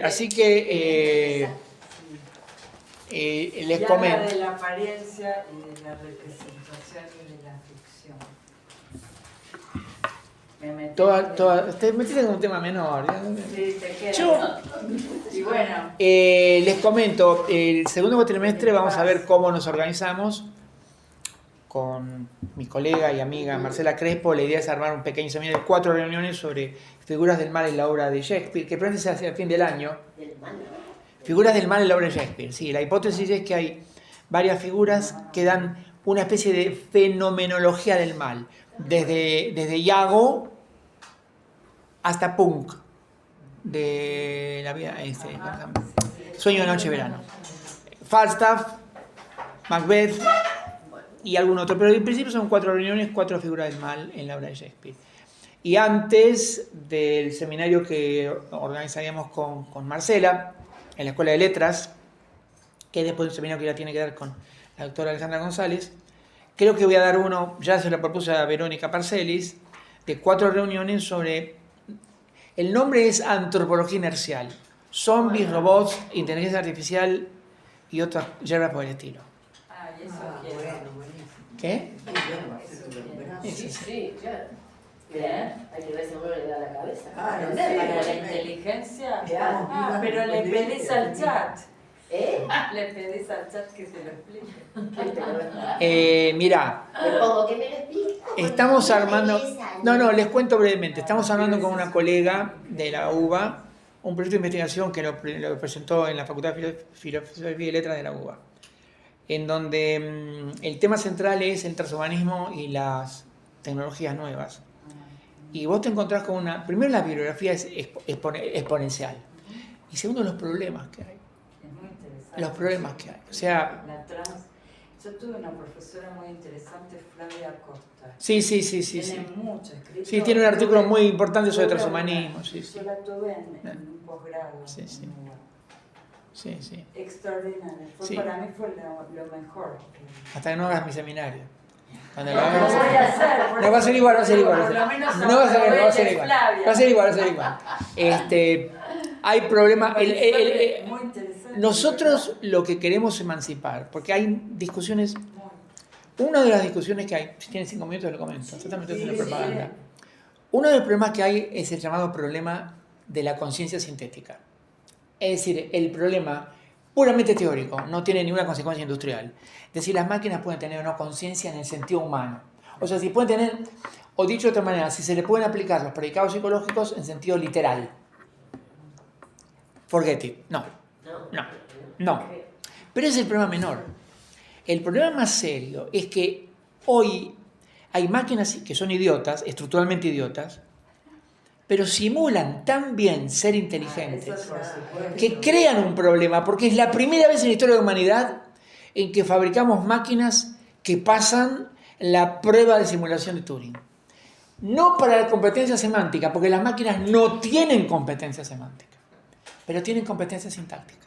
Así que les comento. Habla de la apariencia y de la representación y de la ficción. Te metiste en un tema menor. Sí, te queda. Y bueno. Les comento, el segundo cuatrimestre vamos a ver cómo nos organizamos. Con mi colega y amiga Marcela Crespo, la idea es armar un pequeño seminario de 4 reuniones sobre figuras del mal en la obra de Shakespeare, que probablemente sea hacia el fin del año. Figuras del mal en la obra de Shakespeare, sí. La hipótesis es que hay varias figuras que dan una especie de fenomenología del mal, desde Iago hasta Punk, de la vida, Sueño de noche verano, Falstaff, Macbeth y algún otro, pero en principio son 4 reuniones, 4 figuras del mal en la obra de Shakespeare. Y antes del seminario que organizaríamos con Marcela, en la Escuela de Letras, que es después un seminario que ya tiene que dar con la doctora Alejandra González, creo que voy a dar uno, ya se lo propuse a Verónica Parcelis, de 4 reuniones sobre, el nombre es Antropología Inercial, Zombies, Robots, Inteligencia Artificial y otras hierbas por el estilo. Y eso quiero. ¿Qué? Sí, claro. Hay que ver si uno le da la cabeza. Para la inteligencia. Pero le pedís al chat. Le pedís al chat que te lo explique. ¿Quién te lo va a explicar? Mirá, Le pongo que me lo explique. estamos Una armando... belleza, No, les cuento brevemente. Estamos hablando con una colega de la UBA, un proyecto de investigación que lo presentó en la Facultad de Filosofía y Letras de la UBA, en donde el tema central es el transhumanismo y las tecnologías nuevas. Y vos te encontrás con una... Primero, la bibliografía es exponencial. Y segundo, los problemas que hay. Es muy interesante. Los problemas que hay. O sea... Yo tuve una profesora muy interesante, Flavia Costa. Sí. Tiene mucho escrito. Sí, tiene un artículo muy importante sobre transhumanismo. Sí. Yo la tuve en un posgrado. Sí. Extraordinario. Sí. Para mí fue lo mejor. Hasta que no hagas mi seminario. Cuando No, lo voy a hacer. No va a ser igual, Por lo menos No va a ser aprobé igual. Flavia. Va a ser igual. Hay problemas. Muy interesante. Nosotros lo que queremos emancipar, porque hay discusiones. Una de las discusiones que hay, si tienen 5 minutos lo comento, totalmente es una propaganda. Uno de los problemas que hay es el llamado problema de la conciencia sintética. Es decir, el problema puramente teórico, no tiene ninguna consecuencia industrial. Es decir, las máquinas pueden tener una conciencia en el sentido humano. O sea, si pueden tener, o dicho de otra manera, si se le pueden aplicar los predicados psicológicos en sentido literal. Forget it. No. Pero ese es el problema menor. El problema más serio es que hoy hay máquinas que son idiotas, estructuralmente idiotas, pero simulan tan bien ser inteligentes que crean un problema, porque es la primera vez en la historia de la humanidad en que fabricamos máquinas que pasan la prueba de simulación de Turing. No para la competencia semántica, porque las máquinas no tienen competencia semántica, pero tienen competencia sintáctica.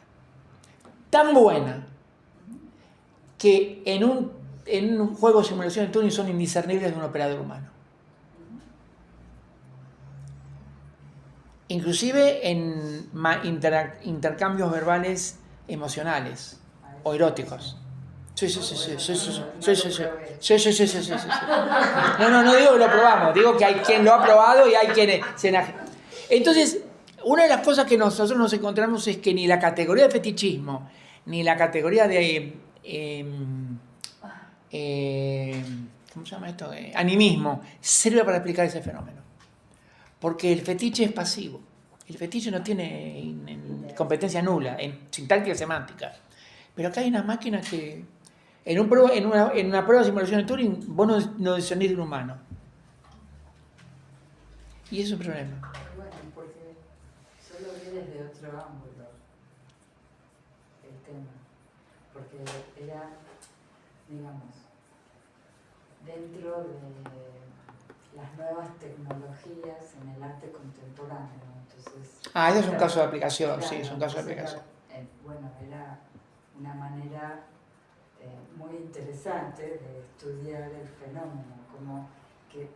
Tan buena que en un juego de simulación de Turing son indiscernibles de un operador humano. Inclusive en intercambios verbales emocionales o eróticos. Sí. No digo que lo probamos, digo que hay quien lo ha probado y hay quien se enajena. Entonces, una de las cosas que nosotros nos encontramos es que ni la categoría de fetichismo, ni la categoría de ¿cómo se llama esto? Animismo, sirve para explicar ese fenómeno. Porque el fetiche es pasivo. El fetiche no tiene competencia nula en sintáctica y semántica. Pero acá hay una máquina que en una prueba de simulación de Turing vos no discernís de un humano. Y eso es un problema. Bueno, porque yo lo vi desde otro ángulo el tema. Porque era, digamos, dentro de las nuevas tecnologías en el arte contemporáneo. Entonces, ese es un caso de aplicación, sí, es un caso de aplicación. Bueno, era una manera muy interesante de estudiar el fenómeno, como que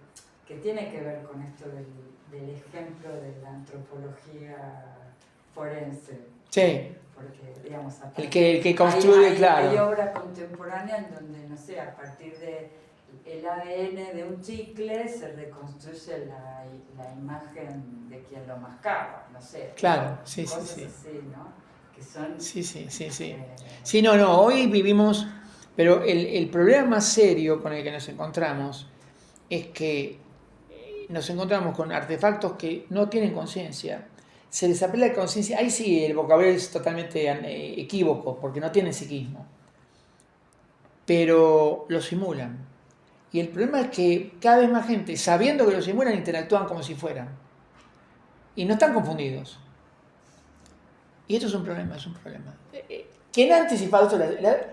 tiene que ver con esto del ejemplo de la antropología forense. Sí. Porque, digamos, El que construye, claro. Hay obra contemporánea en donde, no sé, a partir de el ADN de un chicle se reconstruye la imagen de quien lo mascaba, no sé. Claro, sí. Así, ¿no? Que son... Sí. Sí, no, hoy vivimos, pero el problema más serio con el que nos encontramos es que nos encontramos con artefactos que no tienen conciencia. Se les apela la conciencia, ahí sí el vocabulario es totalmente equívoco, porque no tienen psiquismo, pero lo simulan. Y el problema es que cada vez más gente, sabiendo que lo simulan, interactúan como si fueran. Y no están confundidos. Y esto es un problema. ¿Quién ha anticipado esto?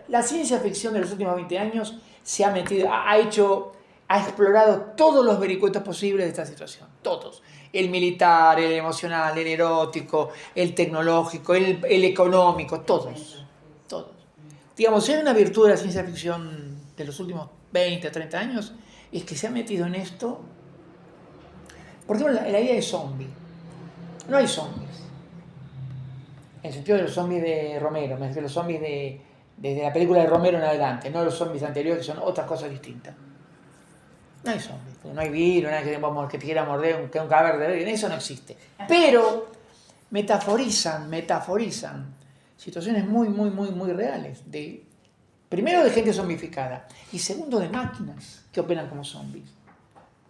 La ciencia ficción de los últimos 20 años se ha metido, ha explorado todos los vericuetos posibles de esta situación. Todos. El militar, el emocional, el erótico, el tecnológico, el económico, todos. Digamos, si hay una virtud de la ciencia ficción de los últimos 20, 30 años, es que se ha metido en esto. Por ejemplo, la idea de zombie. No hay zombies. En el sentido de los zombies de Romero, me refiero a los zombies desde la película de Romero en adelante, no los zombies anteriores que son otras cosas distintas. No hay zombies, no hay virus, no hay que te quiera morder un cadáver de virus, eso no existe. Pero metaforizan situaciones muy, muy, muy, muy reales. Primero de gente zombificada y segundo de máquinas que operan como zombies.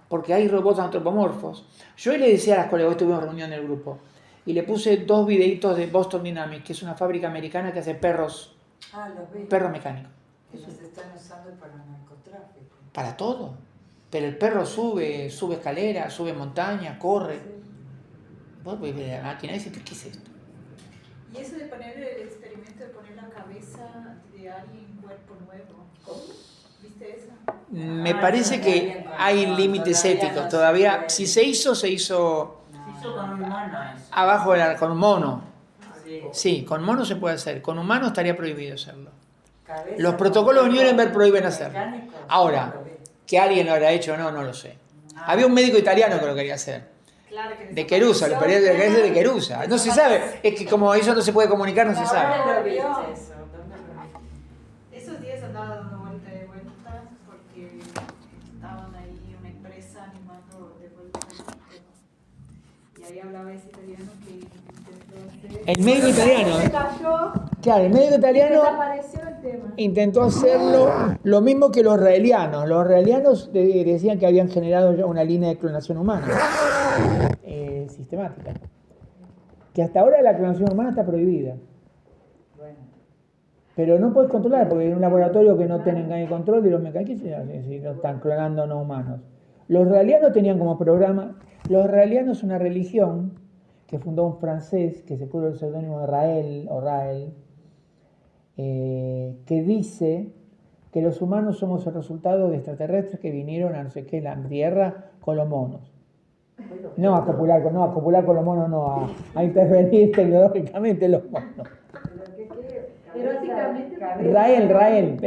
Porque hay robots antropomorfos. Yo hoy le decía a las colegas, hoy tuvimos reunión en el grupo, y le puse 2 videitos de Boston Dynamics, que es una fábrica americana que hace perros Los vi. perros mecánicos. Que los están usando para el narcotráfico. Para todo. Pero el perro sube escaleras, sube montañas, corre. Vos ves la máquina y dices, ¿qué es esto? Y eso de poner el experimento de poner la cabeza de alguien en cuerpo nuevo. ¿Viste eso? Me parece que hay límites éticos. Todavía, si se hizo, Se hizo con un mono eso. abajo con un mono. Sí. Sí, con mono se puede hacer. Con humano estaría prohibido hacerlo. Cabeza Los protocolos de con Nuremberg prohíben hacerlo. mecánico, Ahora, lo vi. que alguien lo habrá hecho o no, no lo sé. Había un médico italiano que lo quería hacer. Claro que De Querusa, los periodistas de de Querusa. No se sabe, es que como eso no se puede comunicar, no se sabe. ¿Dónde lo viste eso? ¿Dónde lo viste? esos días andaba dando vuelta de vuelta porque estaban ahí una empresa animando de vuelta el sistema. Y ahí hablaba ese italiano que intentó hacer... El médico italiano, Se cayó, claro, el médico italiano desapareció el tema. intentó hacerlo lo mismo que los israelianos. Los israelianos decían que habían generado ya una línea de clonación humana sistemática. Que hasta ahora la clonación humana está prohibida. Bueno, Pero no puedes controlar, porque en un laboratorio que no tenga el control de los mecanismos, si no están clonando no humanos. Los israelianos tenían como programa, los israelianos es una religión que fundó un francés que se puso el seudónimo de Rael, que dice que los humanos somos el resultado de extraterrestres que vinieron a no sé qué, la Tierra con los monos. No a copular con los monos, no, a intervenir tecnológicamente los monos. Eróticamente. Rael,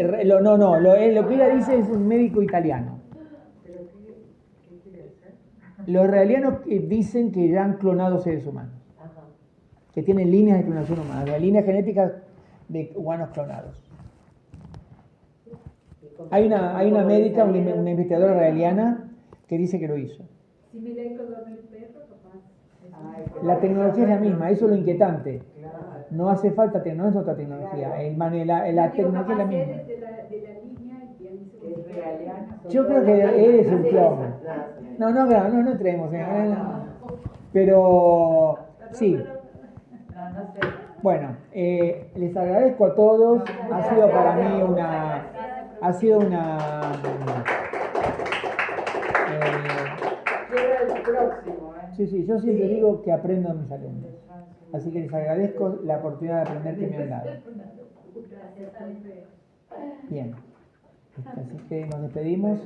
lo que ella dice es un médico italiano. Los israelianos dicen que ya han clonado seres humanos, que tienen líneas de clonación humana, líneas genéticas de humanos clonados. Hay una médica, una investigadora israeliana que dice que lo hizo. Si mi ley con el perro, papá. La tecnología es la misma, eso es lo inquietante. No hace falta, no es otra tecnología, la tecnología es la misma. De la línea y pienso que es realiano. Yo creo que él es un clon. No entremos. Pero sí. No sé. Bueno, les agradezco a todos. Ha sido para mí una. Quiero el próximo, Sí, yo siempre digo que aprendo de mis alumnos. Así que les agradezco la oportunidad de aprender que me han dado. Bien. Así que nos despedimos.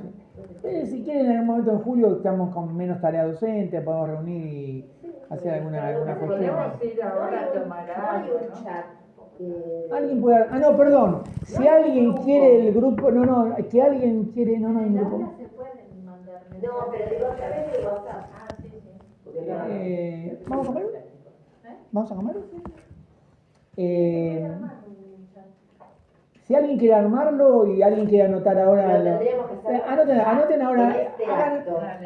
Si quieren, en algún momento en julio estamos con menos tarea docente, podemos reunir y hacer alguna cuestión. Podemos ir ahora a tomar algo, ¿no? Alguien puede. No, perdón. Si alguien quiere el grupo. Que alguien quiere. No hay un grupo. No, pero digo a través de WhatsApp. ¿Vamos a comer? ¿Vamos a comer? Si alguien quiere armarlo y alguien quiere anotar ahora, anoten ahora,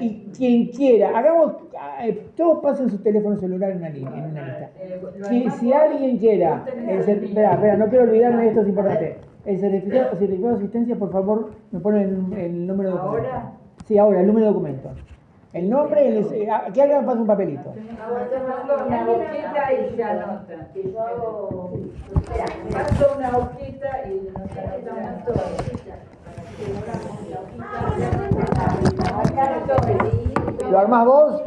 y quien quiera, todos pasen su teléfono celular en una lista. Si alguien quiera, espera, no quiero olvidarme de esto, es importante. El certificado de asistencia, por favor, me ponen el número de documento. ¿Ahora? Sí, ahora, el número de documento. El nombre, que alguien pase un papelito. Una hojita y se anota. Paso una hojita y nos anotamos todo. ¿Lo armás vos?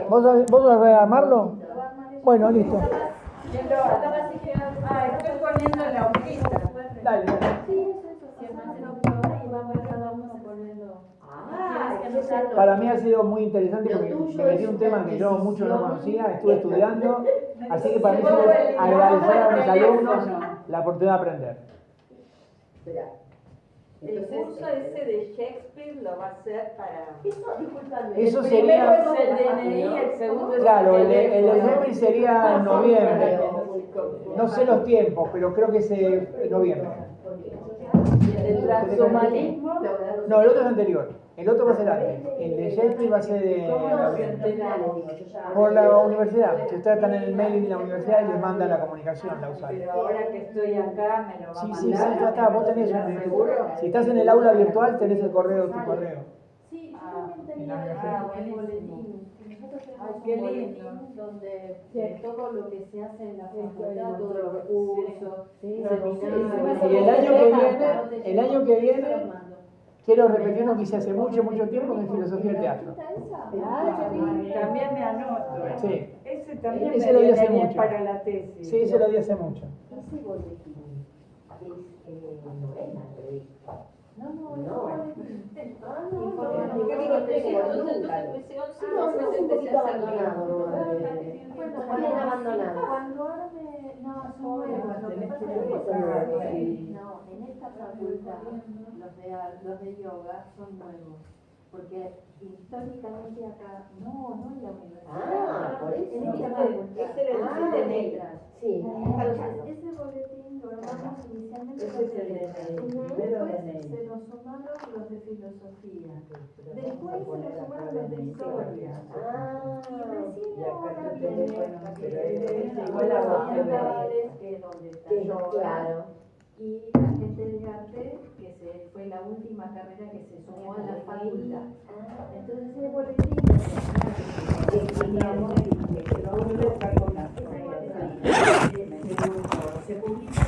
¿Vos sabés armarlo? Bueno, listo. Estoy poniendo la hojita. Dale. Para mí ha sido muy interesante porque me metí un tema que yo mucho no conocía, estuve estudiando, así que para mí es agradecer a mis alumnos la oportunidad de aprender. El curso ese de Shakespeare lo va a hacer para... Eso El sería, primero es el DNI, el segundo es claro, el teléfono. examen sería en noviembre. No sé los tiempos, pero creo que es noviembre. El transhumanismo. No, el otro es anterior. El otro va a ser antes. El de Shakespeare va a ser de ¿Cómo los noviembre. centenales? Digo, yo ya- Por la universidad. Si ustedes están en el mailing de la universidad y les mandan la comunicación, la usuaria. Pero ahora que estoy acá me lo va a Sí, mandar. sí, sí, ya está. Vos tenés ¿Seguro? si estás en el aula virtual, tenés el correo, tu correo. Sí, yo Ah, también en la tenía universidad. el boletín. Nosotros tenemos Ay, qué un lindo. boletín donde todo lo que se hace en la facultad, todo todos los cursos, Y el año que viene, quiero repetir uno que hice hace mucho, mucho tiempo, que es filosofía del teatro. También me anoto. Sí, Ese también Ese me lo di viene hace bien mucho. para la tesis. sí, se lo di hace mucho. Ese boletín no es la revista. No, No. boletín. No, es un poquito abandonado. Bien abandonado. Cuando arme, no, son nuevos, lo que pasa es que no, en esta facultad los de yoga son nuevos, porque históricamente acá, no en la universidad, Ah, por eso. en esta facultad, Ese era el Ah, de CTNI. letras. Sí. Entonces, ese boletín lo armamos inicialmente Ese los es de el letras. DNI, primero Después DNI. se nos sumaron los de filosofía. Después se nos sumaron los de historia. Ah, Y recién Y acá ahora tu viene teléfono, pero es las igual a vos, orientales, que es donde está sí, yoga, claro. y la gente de arte, que fue la última carrera que se sumó a la facultad. Entonces ese boletín Se publica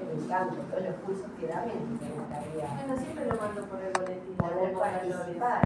me encanta, todos los cursos que dan me gustaría bueno, siempre lo mando por el boletín. poder participar.